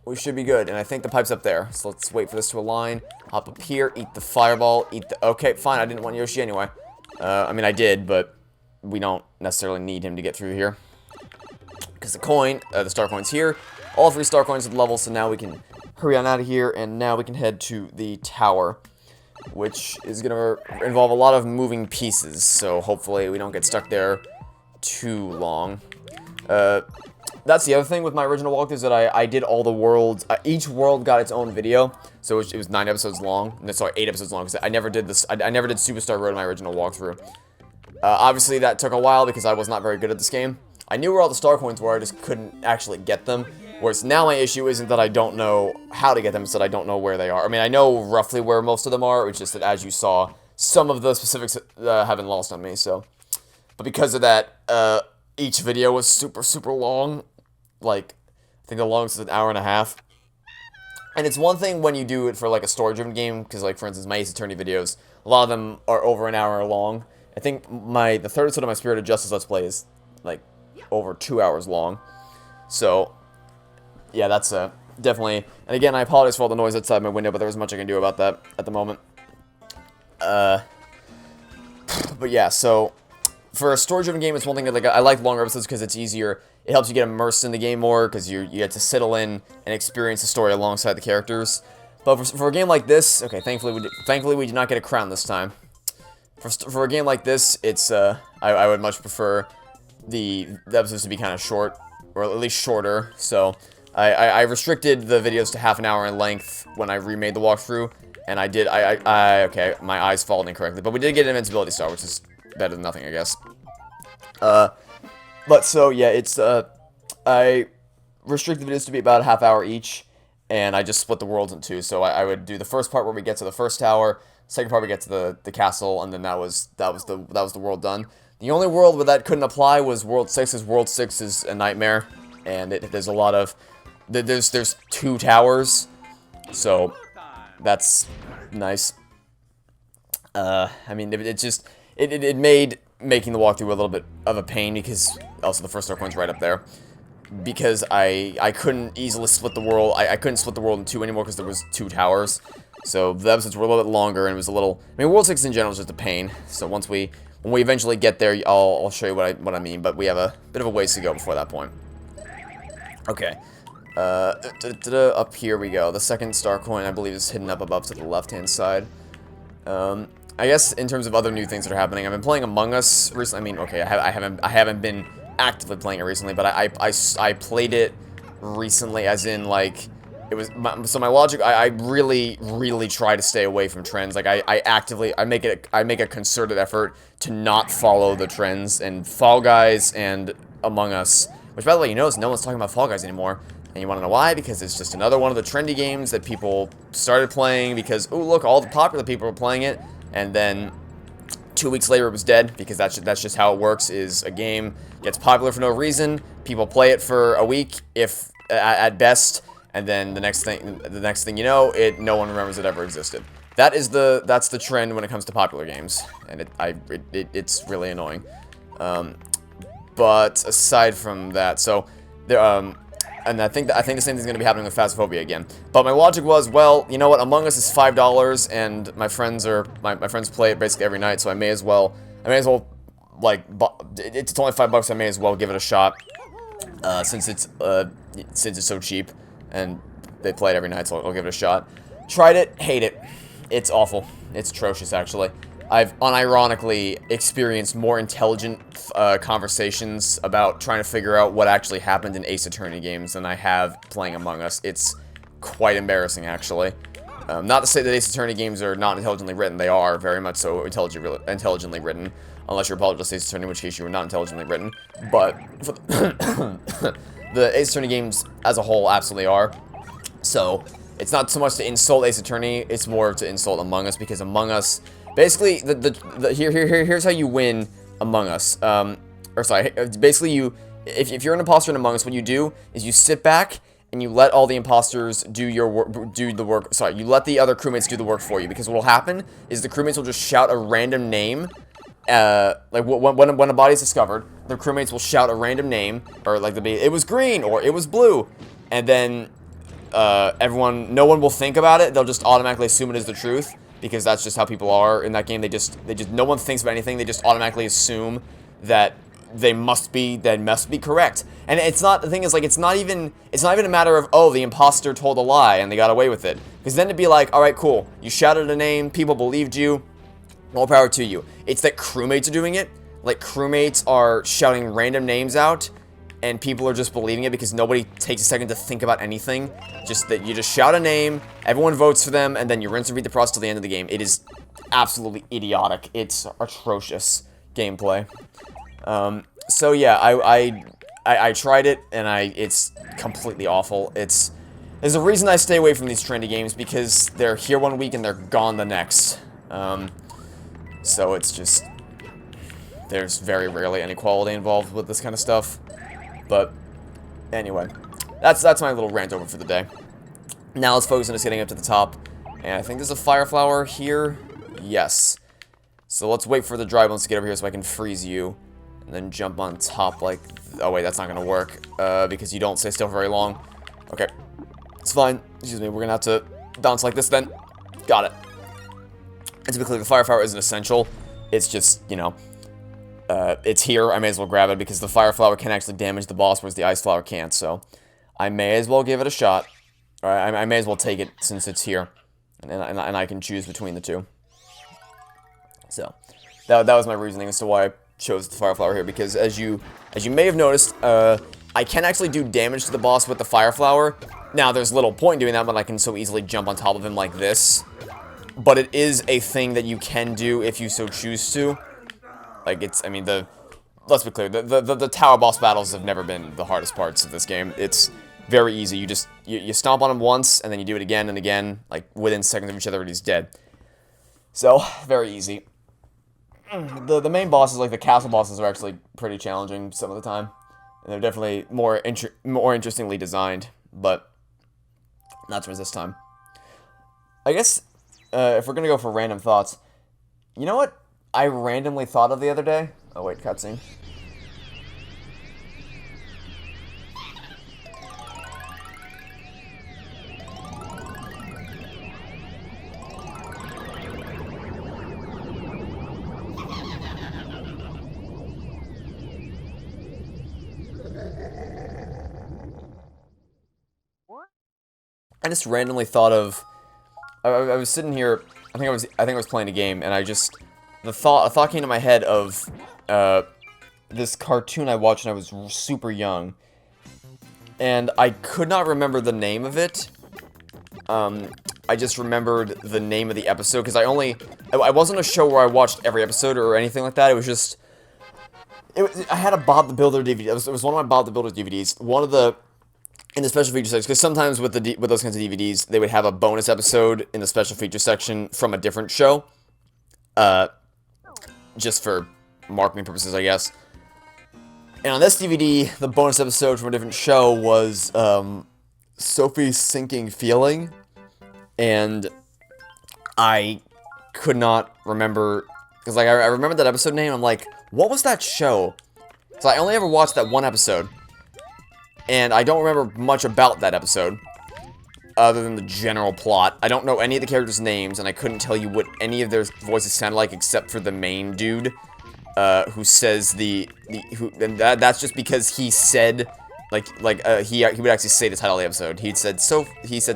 we should be good, and I think the pipe's up there. So let's wait for this to align, hop up here, eat the fireball, okay, fine, I didn't want Yoshi anyway. I mean, I did, but we don't necessarily need him to get through here. Because the star coin's here, all 3 star coins at the level, so now we can hurry on out of here, and now we can head to the tower, which is going to involve a lot of moving pieces, so hopefully we don't get stuck there too long. That's the other thing with my original walkthroughs, that I did all the worlds. Each world got its own video, so it was 9 episodes long. No, sorry, 8 episodes long, because I never did this. I never did Superstar Road in my original walkthrough. Obviously, that took a while, because I was not very good at this game. I knew where all the star coins were, I just couldn't actually get them. Whereas now my issue isn't that I don't know how to get them, it's that I don't know where they are. I mean, I know roughly where most of them are, it's just that, as you saw, some of the specifics have been lost on me, so. But because of that, each video was super, super long. Like, I think the longest is an hour and a half. And it's one thing when you do it for, like, a story-driven game, because, like, for instance, my Ace Attorney videos, a lot of them are over an hour long. I think the third episode of my Spirit of Justice Let's Play is, like, over 2 hours long. So, yeah, that's definitely... And again, I apologize for all the noise outside my window, but there isn't much I can do about that at the moment. But yeah, so... For a story-driven game, it's one thing that, like, I like longer episodes because it's easier. It helps you get immersed in the game more because you get to settle in and experience the story alongside the characters. But for a game like this, okay, thankfully we did not get a crown this time. For a game like this, it's I would much prefer the episodes to be kind of short, or at least shorter. So I restricted the videos to half an hour in length when I remade the walkthrough, and I did okay, my eyes followed incorrectly, but we did get an invincibility star, which is better than nothing, I guess. But so, yeah, it's, I restricted the videos to be about a half hour each, and I just split the worlds in 2, so I would do the first part where we get to the first tower, second part we get to the castle, and then that was the world done. The only world where that couldn't apply was World 6, because World 6 is a nightmare, and there's a lot of, there's 2 towers, so that's nice. I mean, it made making the walkthrough a little bit of a pain, because also the first star coin's right up there, because I couldn't easily split the world. I couldn't split the world in 2 anymore because there was 2 towers, so the episodes were a little bit longer, and it was a little, I mean, World 6 in general is just a pain. So when we eventually get there, I'll show you what I mean, but we have a bit of a ways to go before that point. Okay, up here we go. The second star coin, I believe, is hidden up above to the left-hand side. I guess in terms of other new things that are happening, I've been playing Among Us recently. I mean, okay, I haven't been actively playing it recently, but I played it recently, as in, like, it was, so my logic, I really, really try to stay away from trends. Like, I actively, I make a concerted effort to not follow the trends, and Fall Guys and Among Us, which, by the way, you notice no one's talking about Fall Guys anymore, and you want to know why? Because it's just another one of the trendy games that people started playing because, oh, look, all the popular people are playing it, and then 2 weeks later it was dead, because that's just how it works. Is a game gets popular for no reason, people play it for a week, if at best, and then the next thing you know, no one remembers it ever existed. That's the trend when it comes to popular games, and it's really annoying. But aside from that, so there and I think the same thing's gonna be happening with Phasmophobia again. But my logic was, well, you know what? Among Us is $5, and my friends play it basically every night, so I may as well like, it's only $5. I may as well give it a shot, since it's so cheap, and they play it every night, so I'll give it a shot. Tried it, hate it. It's awful. It's atrocious, actually. I've unironically experienced more intelligent conversations about trying to figure out what actually happened in Ace Attorney games than I have playing Among Us. It's quite embarrassing, actually. Not to say that Ace Attorney games are not intelligently written. They are very much so intelligently written. Unless you're apologizing to Ace Attorney, in which case you are not intelligently written. But for the Ace Attorney games as a whole absolutely are. So it's not so much to insult Ace Attorney, it's more to insult Among Us, because Among Us, basically, here's how you win Among Us. Or sorry, basically if you're an imposter in Among Us, what you do is you sit back and you let all the imposters do the work. Sorry, you let the other crewmates do the work for you, because what will happen is the crewmates will just shout a random name. Like when a body is discovered, the crewmates will shout a random name, or like it was green or it was blue, and then no one will think about it. They'll just automatically assume it is the truth, because that's just how people are in that game. No one thinks about anything. They just automatically assume that they must be correct. And it's not, the thing is, like, it's not even a matter of, oh, the imposter told a lie and they got away with it. Because then it'd be like, all right, cool, you shouted a name, people believed you, more power to you. It's that crewmates are doing it. Like, crewmates are shouting random names out, and people are just believing it because nobody takes a second to think about anything. Just that you just shout a name, everyone votes for them, and then you rinse and repeat the process till the end of the game. It is absolutely idiotic. It's atrocious gameplay. So yeah, I tried it, and it's completely awful. There's a reason I stay away from these trendy games, because they're here one week and they're gone the next. So it's just, there's very rarely any quality involved with this kind of stuff. But anyway, that's my little rant over for the day. Now let's focus on just getting up to the top. And I think there's a fire flower here. Yes. So let's wait for the dry bones to get over here so I can freeze you. And then jump on top like... Oh wait, that's not going to work. Because you don't stay still for very long. Okay. It's fine. Excuse me, we're going to have to bounce like this then. Got it. And to be clear, the fire flower isn't essential. It's just, you know... it's here, I may as well grab it, because the fire flower can actually damage the boss, whereas the ice flower can't, so I may as well give it a shot. Or I may as well take it since it's here, and I can choose between the two. So, that was my reasoning as to why I chose the fire flower here, because as you may have noticed, I can actually do damage to the boss with the fire flower. Now, there's little point in doing that, but I can so easily jump on top of him like this. But it is a thing that you can do if you so choose to. Like, I mean, let's be clear, the tower boss battles have never been the hardest parts of this game. It's very easy. You stomp on him once, and then you do it again and again, like, within seconds of each other, and he's dead. So, very easy. The main bosses, like the castle bosses, are actually pretty challenging some of the time. And they're definitely more interestingly designed, but not for this time. I guess, if we're gonna go for random thoughts, you know what I randomly thought of the other day? Oh wait, cutscene. I just randomly thought of... I was sitting here, I think I was playing a game, and a thought came to my head of, this cartoon I watched when I was super young, and I could not remember the name of it. I just remembered the name of the episode, because I wasn't a show where I watched every episode or anything like that. It was just, I had a Bob the Builder DVD. It was one of my Bob the Builder DVDs. In the special feature section, because sometimes with those kinds of DVDs, they would have a bonus episode in the special feature section from a different show. Just for marketing purposes, I guess. And on this DVD, the bonus episode from a different show was, Sophie's Sinking Feeling. And I could not remember, because, like, I remember that episode name, I'm like, what was that show? So I only ever watched that one episode. And I don't remember much about that episode, other than the general plot. I don't know any of the characters' names, and I couldn't tell you what any of their voices sounded like, except for the main dude, who says and that's just because he said, he would actually say the title of the episode. He said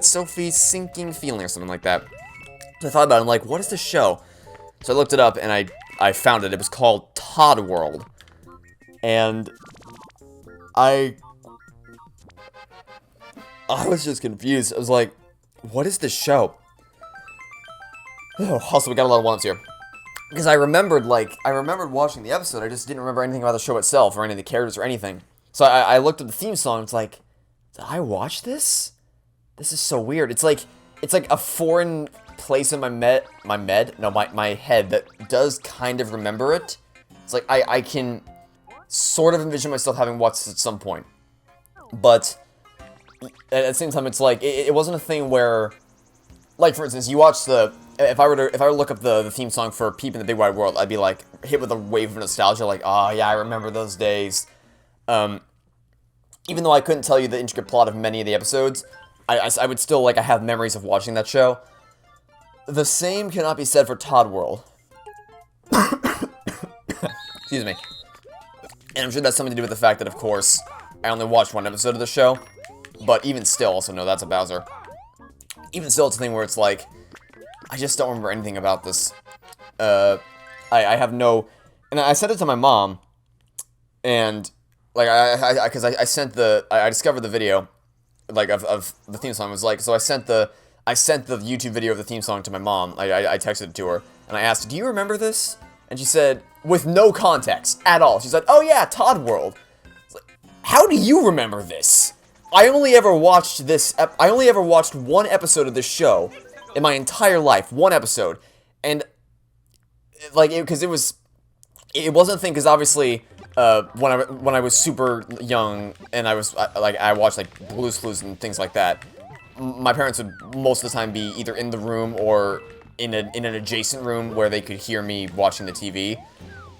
Sophie's Sinking Feeling, or something like that. So I thought about it, I'm like, what is this show? So I looked it up, and I found it. It was called Todd World. And I was just confused. I was like, what is this show? Oh, also, we got a lot of ones here. Because I remembered watching the episode, I just didn't remember anything about the show itself, or any of the characters, or anything. So I looked at the theme song, it's like, did I watch this? This is so weird. It's like a foreign place in my head that does kind of remember it. It's like, I can sort of envision myself having watched it at some point. But at the same time, it's like, it wasn't a thing where, like, for instance, you watch if I were to look up the theme song for Peep in the Big Wide World, I'd be like, hit with a wave of nostalgia, like, oh yeah, I remember those days. Even though I couldn't tell you the intricate plot of many of the episodes, I would still, like, I have memories of watching that show. The same cannot be said for Todd World. Excuse me. And I'm sure that's something to do with the fact that, of course, I only watched one episode of the show. But even still, also, no, that's a Bowser. Even still, it's a thing where it's like, I just don't remember anything about this. I have no... And I sent it to my mom, and, like, because I discovered the video, like, of the theme song. It was like, so I sent the YouTube video of the theme song to my mom. I texted it to her, and I asked, do you remember this? And she said, with no context at all, she said, oh yeah, Todd World. Like, how do you remember this? I only ever watched one episode of this show in my entire life, one episode, and, like, because it wasn't a thing, because obviously, when I was super young, and I watched, like, Blue's Clues and things like that, my parents would most of the time be either in the room or in an adjacent room where they could hear me watching the TV,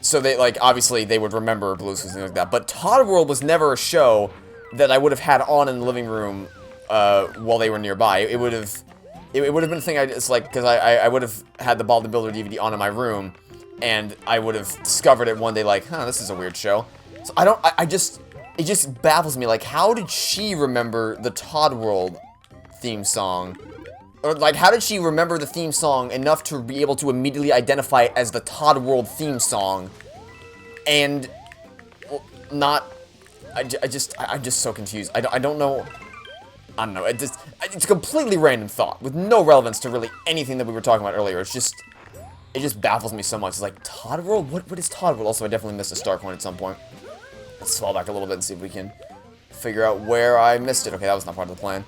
so they, like, obviously, they would remember Blue's Clues and things like that, but Todd World was never a show that I would have had on in the living room, while they were nearby. It would have been a thing because I would have had the Bob the Builder DVD on in my room, and I would have discovered it one day, like, huh, this is a weird show. So it just baffles me, like, how did she remember the Todd World theme song? Or, like, how did she remember the theme song enough to be able to immediately identify it as the Todd World theme song, and not... I'm just so confused. I don't know. I don't know. It's a completely random thought with no relevance to really anything that we were talking about earlier. It just baffles me so much. It's like, Todd World? What is Todd World? Also, I definitely missed a star coin at some point. Let's fall back a little bit and see if we can figure out where I missed it. Okay, that was not part of the plan.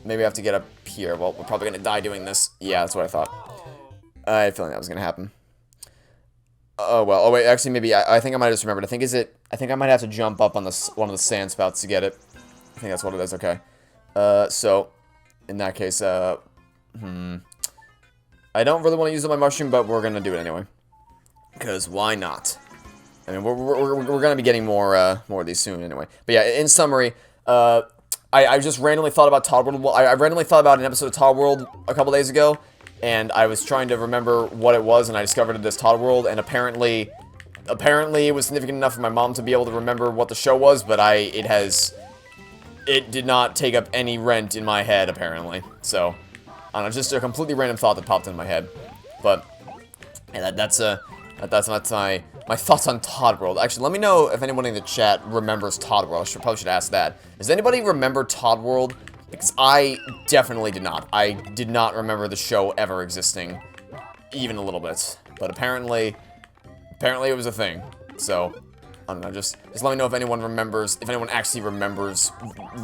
Maybe I have to get up here. Well, we're probably gonna die doing this. Yeah, that's what I thought. I had a feeling that was gonna happen. Oh, well. Oh, wait. Actually, maybe. I think I might have just remembered. I think I might have to jump up on one of the sand spouts to get it. I think that's what it is. Okay. So, in that case, I don't really want to use up my mushroom, but we're going to do it anyway. Because why not? I mean, we're going to be getting more of these soon anyway. But yeah, in summary, I just randomly thought about Todd World. Well, I randomly thought about an episode of Todd World a couple days ago. And I was trying to remember what it was, and I discovered it as Todd World, and apparently it was significant enough for my mom to be able to remember what the show was, but it did not take up any rent in my head, apparently. So, I don't know, just a completely random thought that popped in my head. But, yeah, that's my my thoughts on Todd World. Actually, let me know if anyone in the chat remembers Todd World. Probably should ask that. Does anybody remember Todd World? Because I definitely did not. I did not remember the show ever existing, even a little bit. But apparently it was a thing. So, I don't know, just let me know if anyone remembers, if anyone actually remembers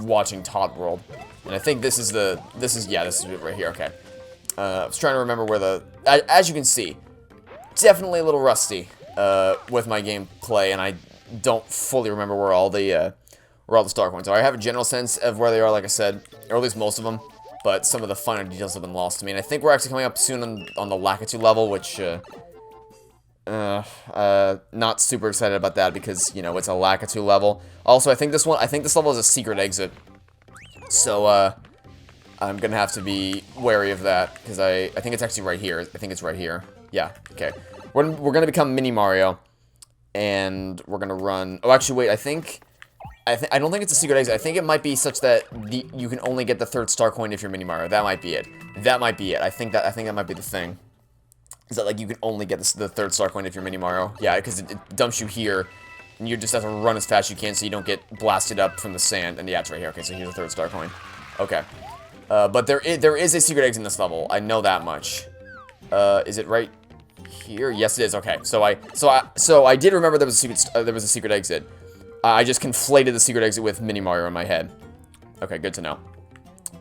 watching Todd World. And I think this is it right here, okay. I was trying to remember where as you can see, definitely a little rusty, with my gameplay, and I don't fully remember where all the star coins are. I have a general sense of where they are, like I said, or at least most of them, but some of the finer details have been lost to me. And I think we're actually coming up soon on the Lakitu level, which, not super excited about that because, you know, it's a Lakitu level. Also, I think this level is a secret exit. So, I'm gonna have to be wary of that, because I think it's actually right here. I think it's right here. Yeah, okay. We're gonna become Mini Mario, and we're gonna run... Oh, actually, wait, I don't think it's a secret exit. I think it might be such that you can only get the 3rd star coin if you're Mini Mario. That might be it. That might be it. I think that might be the thing. Is that, like, you can only get the 3rd star coin if you're Mini Mario. Yeah, because it dumps you here, and you just have to run as fast as you can so you don't get blasted up from the sand. And yeah, it's right here. Okay, so here's the 3rd star coin. Okay. But there is a secret exit in this level. I know that much. Is it right here? Yes, it is. Okay. So I did remember there was a secret exit. I just conflated the secret exit with Mini Mario in my head. Okay, good to know.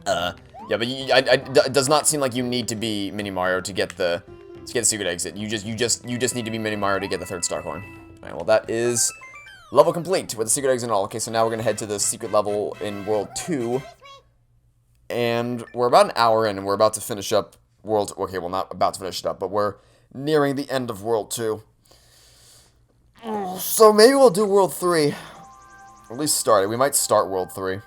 Yeah, but it does not seem like you need to be Mini Mario to get the secret exit. You just need to be Mini Mario to get the 3rd star coin. Alright, well that is level complete with the secret exit and all. Okay, so now we're gonna head to the secret level in World 2. And we're about an hour in, and we're about to finish up World... Okay, well, not about to finish it up, but we're nearing the end of World 2. So maybe we'll do World 3. Or at least start it. We might start World 3.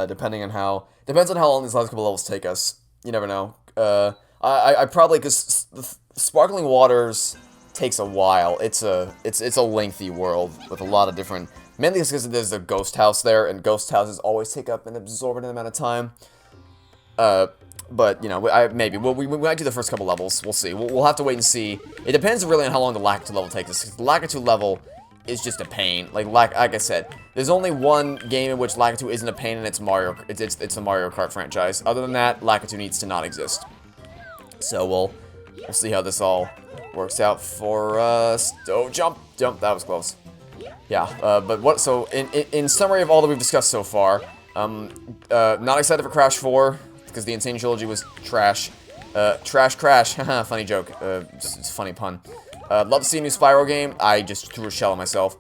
Depends on how long these last couple levels take us. You never know. I probably... Because Sparkling Waters takes a while. It's a lengthy world with a lot of different... Mainly because there's a ghost house there, and ghost houses always take up an exorbitant amount of time. But, you know, we might do the first couple levels. We'll see. We'll have to wait and see. It depends really on how long the Lakitu level takes us. The Lakitu level is just a pain. Like I said, there's only one game in which Lakitu isn't a pain, and it's Mario. It's the Mario Kart franchise. Other than that, Lakitu needs to not exist. So we'll see how this all works out for us. Oh, jump! That was close. Yeah, but what? So in summary of all that we've discussed so far, not excited for Crash 4 because the Insane Trilogy was trash. Trash Crash, haha, funny joke. It's a funny pun. Love to see a new Spyro game. I just threw a shell at myself.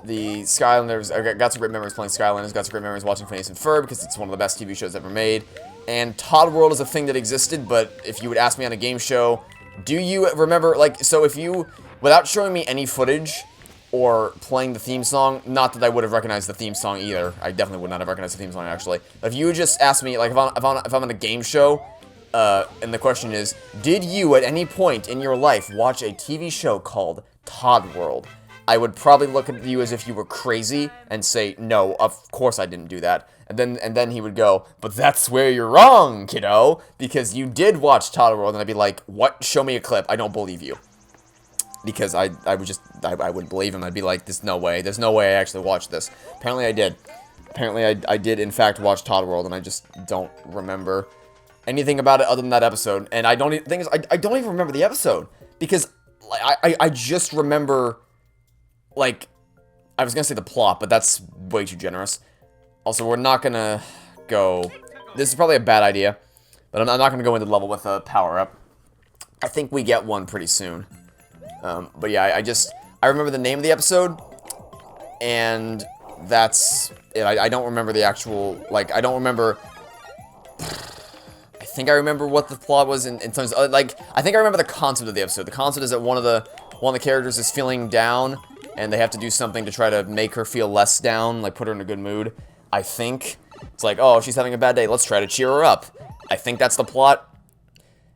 The Skylanders, I got some great memories playing Skylanders. Got some great memories watching Phineas and Ferb because it's one of the best TV shows ever made. And Todd World is a thing that existed, but if you would ask me on a game show, do you remember, like, so if you, without showing me any footage or playing the theme song, not that I would have recognized the theme song either. I definitely would not have recognized the theme song, actually. If you would just ask me, like, if I'm on a game show, and the question is, did you at any point in your life watch a TV show called Todd World? I would probably look at you as if you were crazy and say, no, of course I didn't do that. And then he would go, but that's where you're wrong, kiddo, because you did watch Todd World. And I'd be like, what? Show me a clip. I don't believe you. Because I wouldn't believe him. I'd be like, there's no way I actually watched this. Apparently I did. Apparently I did in fact watch Todd World, and I just don't remember anything about it other than that episode. And I don't even remember the episode, because I just remember, like, I was gonna say the plot, but that's way too generous. Also, we're not gonna go... This is probably a bad idea, but I'm not gonna go into the level with a power-up. I think we get one pretty soon. But yeah, I remember the name of the episode, and that's it. I don't remember the actual, like, I don't remember... I think I remember what the plot was in terms of, like, I think I remember the concept of the episode. The concept is that one of the characters is feeling down, and they have to do something to try to make her feel less down, like put her in a good mood. I think. It's like, oh, she's having a bad day, let's try to cheer her up. I think that's the plot.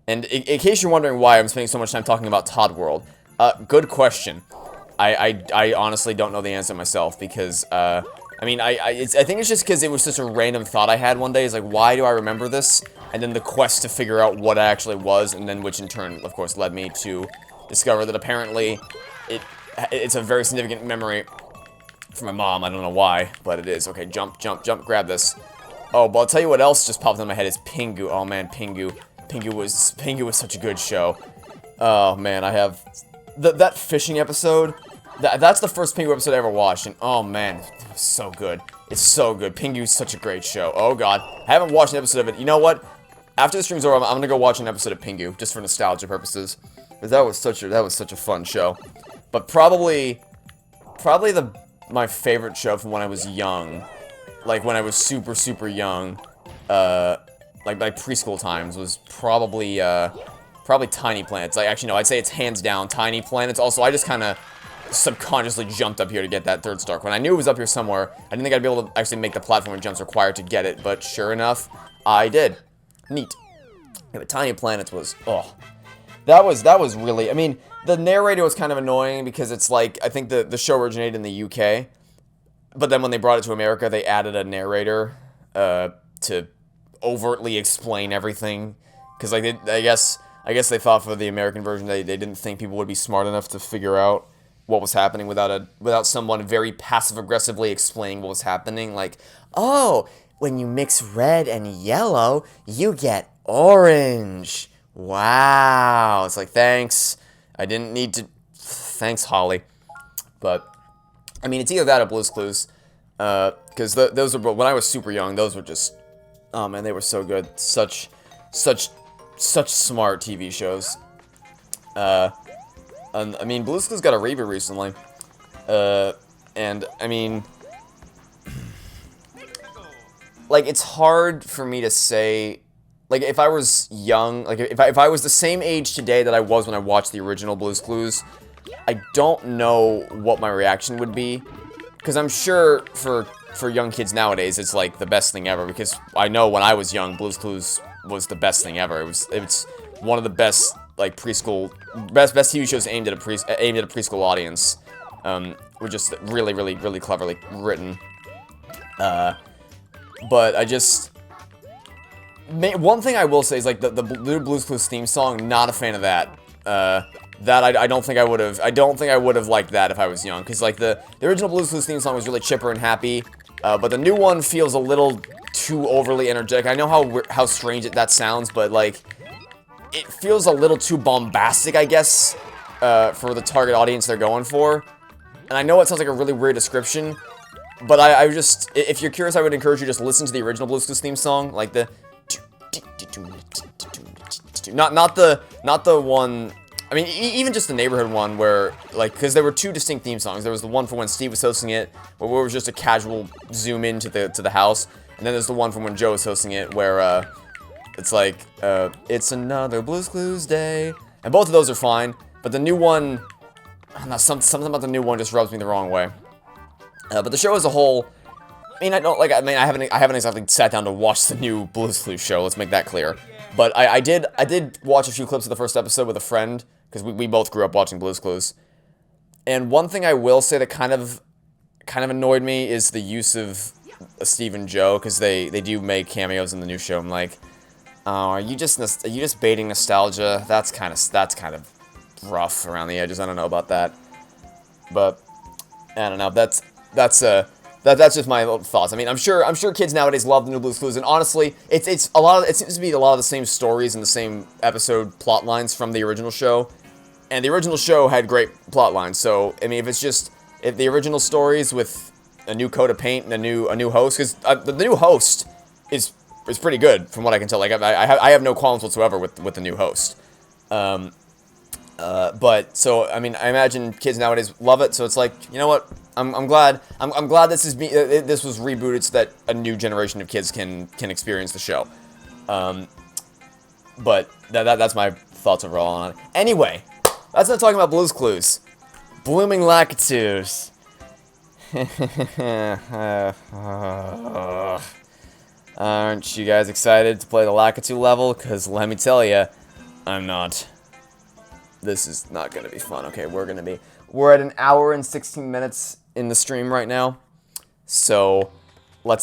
And in case you're wondering why I'm spending so much time talking about Todd World, good question. I honestly don't know the answer myself, because, I mean, I think it's just because it was such a random thought I had one day. It's like, why do I remember this? And then the quest to figure out what it actually was, and then which in turn, of course, led me to discover that apparently it's a very significant memory for my mom. I don't know why, but it is. Okay, jump, jump, jump, grab this. Oh, but I'll tell you what else just popped in my head is Pingu. Oh man, Pingu. Pingu was such a good show. Oh man, I have that fishing episode. That's the first Pingu episode I ever watched, and oh man, it was so good. It's so good. Pingu's such a great show. Oh god, I haven't watched an episode of it. You know what? After the stream's over, I'm gonna go watch an episode of Pingu just for nostalgia purposes. Because that was such a fun show. But probably my favorite show from when I was young, like when I was super young, like preschool times, was probably Tiny Planets. Like actually no, I'd say it's hands down Tiny Planets. Also, I just kind of subconsciously jumped up here to get that third star coin. I knew it was up here somewhere. I didn't think I'd be able to actually make the platform jumps required to get it, but sure enough, I did. Neat. Yeah, but Tiny Planets was, oh, that was really, I mean, the narrator was kind of annoying because it's like, I think the show originated in the UK, but then when they brought it to America, they added a narrator to overtly explain everything, because like I guess they thought for the American version they didn't think people would be smart enough to figure out what was happening without someone very passive-aggressively explaining what was happening. Like, oh, when you mix red and yellow, you get orange. Wow. It's like, thanks. I didn't need to... Thanks, Holly. But, I mean, it's either that or Blue's Clues. Because those were... When I was super young, those were just... Oh, man, they were so good. Such smart TV shows. And, I mean, Blue's Clues got a reboot recently. And, I mean... Like, it's hard for me to say... Like, if I was young... Like, if I was the same age today that I was when I watched the original Blue's Clues, I don't know what my reaction would be. Because I'm sure for young kids nowadays, it's, like, the best thing ever. Because I know when I was young, Blue's Clues was the best thing ever. It's one of the best... like preschool, best TV shows aimed at a preschool audience. Were just really cleverly written. But I just, one thing I will say is like the new Blue's Clues theme song. Not a fan of that. I don't think I would have. I don't think I would have liked that if I was young. Cause like the original Blue's Clues theme song was really chipper and happy. But the new one feels a little too overly energetic. I know how strange that sounds, but like. It feels a little too bombastic, I guess, for the target audience they're going for. And I know it sounds like a really weird description, but I just, if you're curious, I would encourage you to just listen to the original Blue's Clues theme song, like the, not the one, I mean, even just the neighborhood one where, like, because there were two distinct theme songs. There was the one for when Steve was hosting it, where it was just a casual zoom into the house, and then there's the one from when Joe was hosting it, where, it's like, it's another Blue's Clues day. And both of those are fine. But the new one, I don't know, something about the new one just rubs me the wrong way. But the show as a whole, I mean, I haven't exactly sat down to watch the new Blue's Clues show, let's make that clear. But I did watch a few clips of the first episode with a friend, because we both grew up watching Blue's Clues. And one thing I will say that kind of annoyed me is the use of Steve and Joe, because they do make cameos in the new show. I'm like, oh, are you just baiting nostalgia? That's kind of rough around the edges. I don't know about that, but I don't know. That's just my thoughts. I mean, I'm sure kids nowadays love the new Blue's Clues, and honestly, it seems to be a lot of the same stories and the same episode plot lines from the original show, and the original show had great plot lines. So I mean, if the original stories with a new coat of paint and a new host, because the new host is pretty good from what I can tell. Like I have no qualms whatsoever with the new host. But so I mean, I imagine kids nowadays love it. So it's like, you know what? I'm glad this was rebooted so that a new generation of kids can experience the show. But that's my thoughts overall on it. Anyway, that's not talking about Blue's Clues. Blooming Lakitus. Aren't you guys excited to play the Lakitu level? Because let me tell you, I'm not. This is not going to be fun. Okay, we're at an hour and 16 minutes in the stream right now. So we'll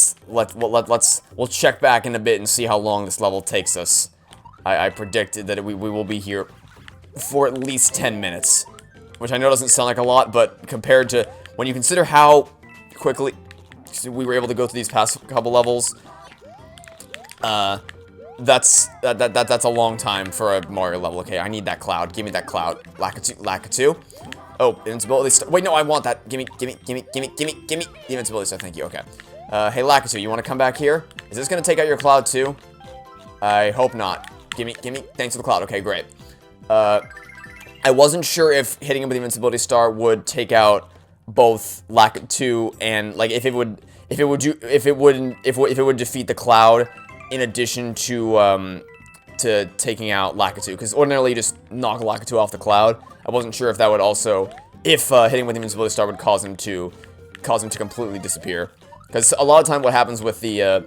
check back in a bit and see how long this level takes us. I predicted that we will be here for at least 10 minutes. which I know doesn't sound like a lot, but compared to when you consider how quickly we were able to go through these past couple levels, that's a long time for a Mario level. Okay, I need that cloud. Give me that cloud. Lakitu. Oh, invincibility star. Wait, no, I want that. Gimme the invincibility star. Thank you. Okay. Hey, Lakitu, you want to come back here? Is this gonna take out your cloud too? I hope not. Gimme. Thanks for the cloud. Okay, great. I wasn't sure if hitting him with the invincibility star would take out both Lakitu and like if it would defeat the cloud in addition to taking out Lakitu, because ordinarily you just knock Lakitu off the cloud. I wasn't sure if that would also, if hitting with the invincibility star would cause him to completely disappear. Because a lot of time what happens with the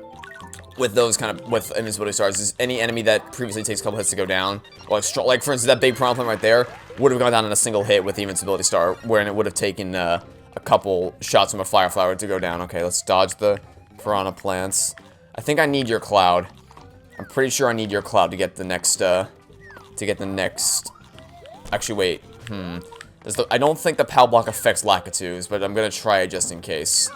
with invincibility stars is any enemy that previously takes a couple hits to go down, like for instance that big piranha plant right there would have gone down in a single hit with the invincibility star, wherein it would have taken a couple shots from a fire flower to go down. Okay, let's dodge the piranha plants. I think I need your cloud. I'm pretty sure I need your cloud to get the next Actually, wait. I don't think the POW block affects Lakitu's, but I'm gonna try it just in case.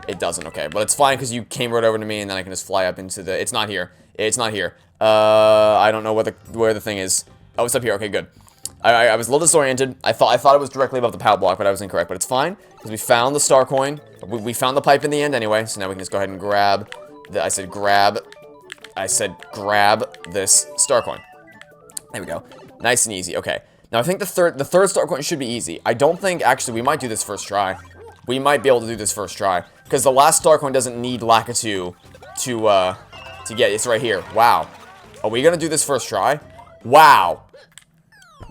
It doesn't, okay. But it's fine, because you came right over to me, and then I can just fly up into the... It's not here. It's not here. I don't know where the thing is. Oh, it's up here. Okay, good. I was a little disoriented. I thought it was directly above the POW block, but I was incorrect. But it's fine, because we found the star coin. We found the pipe in the end anyway, so now we can just go ahead and grab... I said grab this star coin. There we go. Nice and easy. Okay. Now, I think the third star coin should be easy. I don't think... Actually, we might do this first try. We might be able to do this first try. Because the last star coin doesn't need Lakitu to get. It's right here. Wow. Are we going to do this first try? Wow.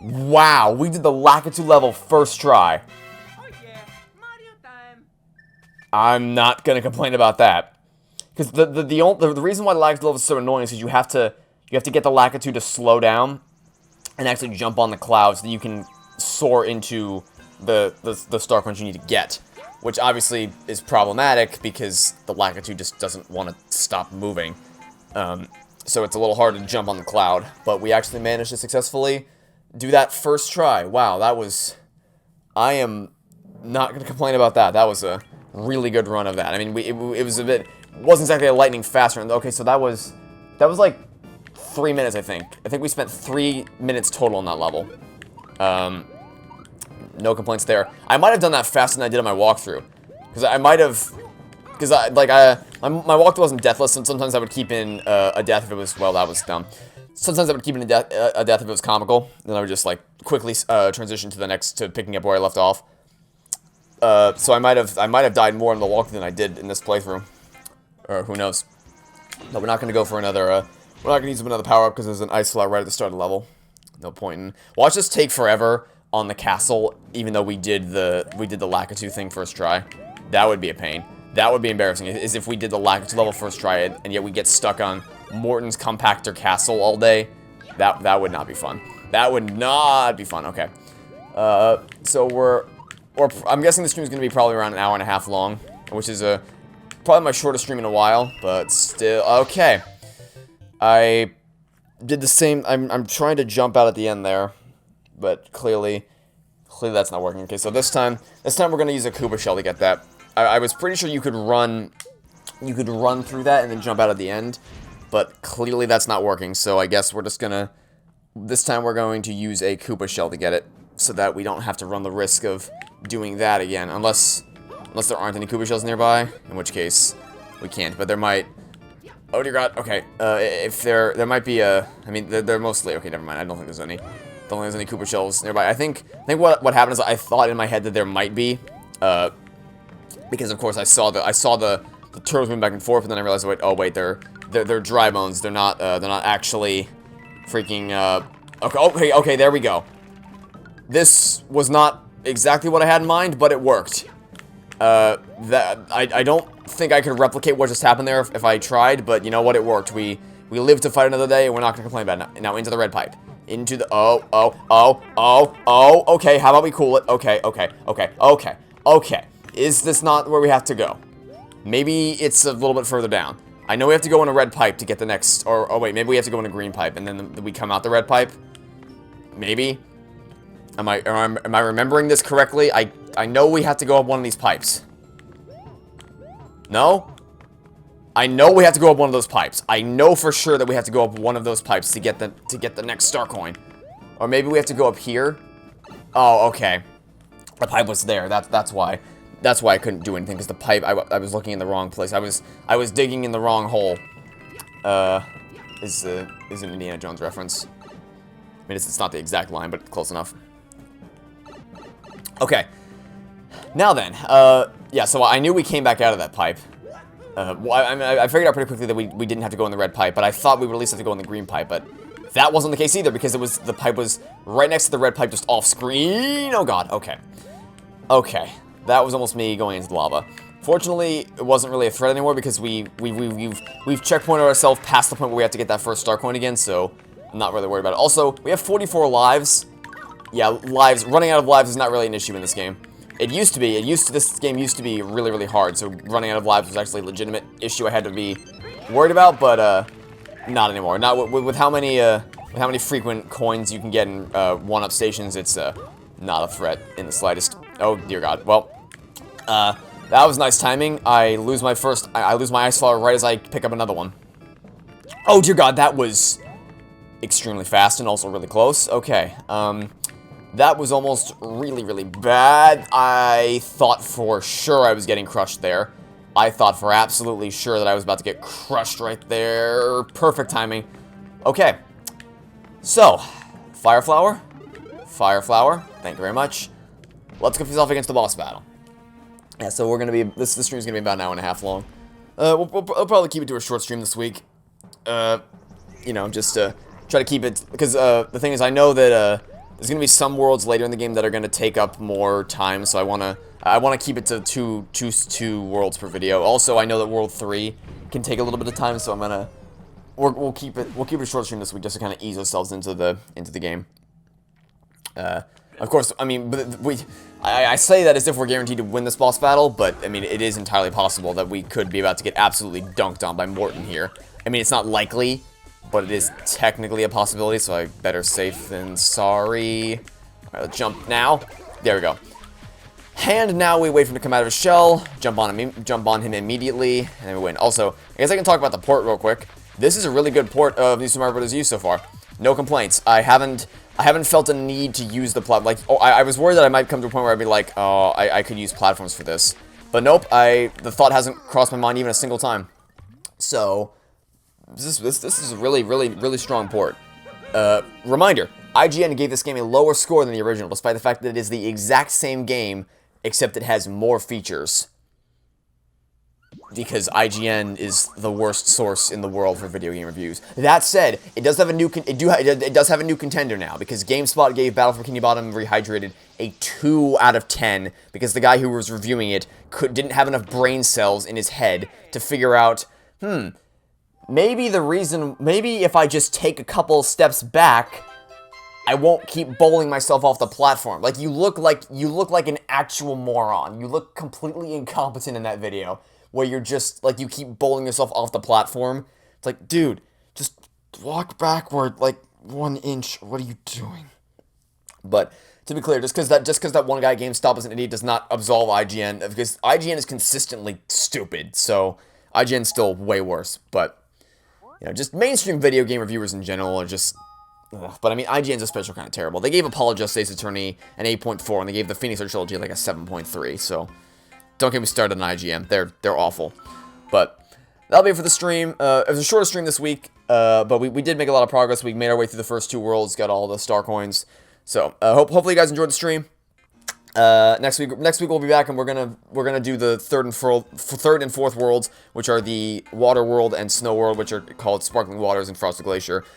Wow. We did the Lakitu level first try. Oh yeah, Mario time. I'm not going to complain about that. Because the reason why the Lakitu level is so annoying is because you have to get the Lakitu to slow down and actually jump on the clouds so that you can soar into the star coins you need to get. Which obviously is problematic because the Lakitu just doesn't want to stop moving. So it's a little hard to jump on the cloud. But we actually managed to successfully do that first try. Wow, that was... I am not going to complain about that. That was a really good run of that. I mean, it was a bit... It wasn't exactly a lightning fast run. Okay, so that was like 3 minutes, I think. I think we spent 3 minutes total on that level. No complaints there. I might have done that faster than I did on my walkthrough. Because I might have... Because, my walkthrough wasn't deathless, and sometimes I would keep in a death if it was... Well, that was dumb. Sometimes I would keep in a death if it was comical. Then I would just, like, quickly transition to the next... to picking up where I left off. So I might have died more in the walkthrough than I did in this playthrough. Or who knows. But we're not going to go for another... we're not going to use another power-up because there's an ice flower right at the start of the level. No point in... Watch this take forever on the castle, even though we did the Lakitu thing first try. That would be a pain. That would be embarrassing, is if we did the Lakitu level first try, and yet we get stuck on Morton's Compactor Castle all day. That would not be fun. That would not be fun. Okay. So I'm guessing the stream is going to be probably around an hour and a half long, which is probably my shortest stream in a while, but still, okay. I did the same, I'm trying to jump out at the end there. But clearly that's not working. Okay, so this time we're gonna use a Koopa shell to get that. I was pretty sure you could run through that and then jump out at the end, but clearly that's not working. So I guess we're just gonna, this time we're going to use a Koopa shell to get it, so that we don't have to run the risk of doing that again, unless there aren't any Koopa shells nearby, in which case we can't. But there might. Oh dear God. Okay. If there might be a. I mean, they're mostly okay. Never mind. I don't think there's any. Don't think there's any Koopa shells nearby. I think what happened is I thought in my head that there might be, because of course I saw the turtles moving back and forth, and then I realized, wait, they're dry bones. They're not actually freaking. Okay, there we go. This was not exactly what I had in mind, but it worked. I don't think I could replicate what just happened there if I tried, but you know what? It worked. We live to fight another day, and we're not gonna complain about it. Now into the red pipe. Into the... Okay, how about we cool it? Okay. Is this not where we have to go? Maybe it's a little bit further down. I know we have to go in a red pipe to get the next... Or, oh wait, maybe we have to go in a green pipe, and then we come out the red pipe? Maybe? Am I remembering this correctly? I know we have to go up one of these pipes. No? I know we have to go up one of those pipes. I know for sure that we have to go up one of those pipes to get the next star coin. Or maybe we have to go up here. Oh, okay. The pipe was there. That's why. That's why I couldn't do anything, because the pipe, I was looking in the wrong place. I was digging in the wrong hole. Is an Indiana Jones reference. I mean, it's not the exact line, but close enough. Okay. Now then, yeah, so I knew we came back out of that pipe. Well, I figured out pretty quickly that we didn't have to go in the red pipe, but I thought we would at least have to go in the green pipe, but that wasn't the case either, because the pipe was right next to the red pipe, just off screen. Oh god, okay. Okay. That was almost me going into the lava. Fortunately, it wasn't really a threat anymore because we've checkpointed ourselves past the point where we have to get that first star coin again, so I'm not really worried about it. Also, we have 44 lives. Yeah, running out of lives is not really an issue in this game. It used to be. This game used to be really, really hard, so running out of lives was actually a legitimate issue I had to be worried about, but not anymore. Not with how many frequent coins you can get in one-up stations, it's not a threat in the slightest. Oh dear god. Well, that was nice timing. I lose my ice flower right as I pick up another one. Oh dear god, that was extremely fast and also really close. Okay, that was almost really, really bad. I thought for sure I was getting crushed there. I thought for absolutely sure that I was about to get crushed right there. Perfect timing. Okay, so fire flower, thank you very much. Let's get off against the boss battle. Yeah, so we're gonna be this stream's gonna be about an hour and a half long. We'll probably keep it to a short stream this week. You know, just try to keep it, because the thing is, I know that there's gonna be some worlds later in the game that are gonna take up more time, so I wanna keep it to two worlds per video. Also, I know that World 3 can take a little bit of time, so we'll keep it a short stream this week just to kind of ease ourselves into the game. Of course, I mean, I say that as if we're guaranteed to win this boss battle, but, I mean, it is entirely possible that we could be about to get absolutely dunked on by Morton here. I mean, it's not likely, but it is technically a possibility, so I better safe than sorry. Alright, let's jump now. There we go. And now we wait for him to come out of his shell, jump on him immediately, and then we win. Also, I guess I can talk about the port real quick. This is a really good port of New Super Mario Bros. U so far. No complaints. I haven't felt a need to use the platform. Like, oh, I was worried that I might come to a point where I'd be like, oh, I could use platforms for this. But nope, the thought hasn't crossed my mind even a single time. So, this is a really, really, really strong port. Reminder, IGN gave this game a lower score than the original, despite the fact that it is the exact same game, except it has more features. Because IGN is the worst source in the world for video game reviews. That said, it does have a new contender now, because GameSpot gave Battle for Bikini Bottom Rehydrated a 2 out of 10 because the guy who was reviewing it didn't have enough brain cells in his head to figure out, maybe if I just take a couple steps back, I won't keep bowling myself off the platform. Like, you look like an actual moron. You look completely incompetent in that video, where you're just, like, you keep bowling yourself off the platform. It's like, dude, just walk backward, like, 1 inch. What are you doing? But, to be clear, just because that one guy at GameStop is an idiot does not absolve IGN, because IGN is consistently stupid, so IGN's still way worse. But, you know, just mainstream video game reviewers in general are just... Ugh. But, I mean, IGN's a special kind of terrible. They gave Apologist Ace Attorney an 8.4, and they gave the Phoenix Wright Trilogy, like, a 7.3, so... Don't get me started on IGN. They're awful. But that'll be it for the stream. It was a shorter stream this week, but we did make a lot of progress. We made our way through the first 2 worlds, got all the star coins. So hopefully you guys enjoyed the stream. Next week we'll be back, and we're gonna do the third and fourth worlds, which are the water world and snow world, which are called Sparkling Waters and Frosted Glacier.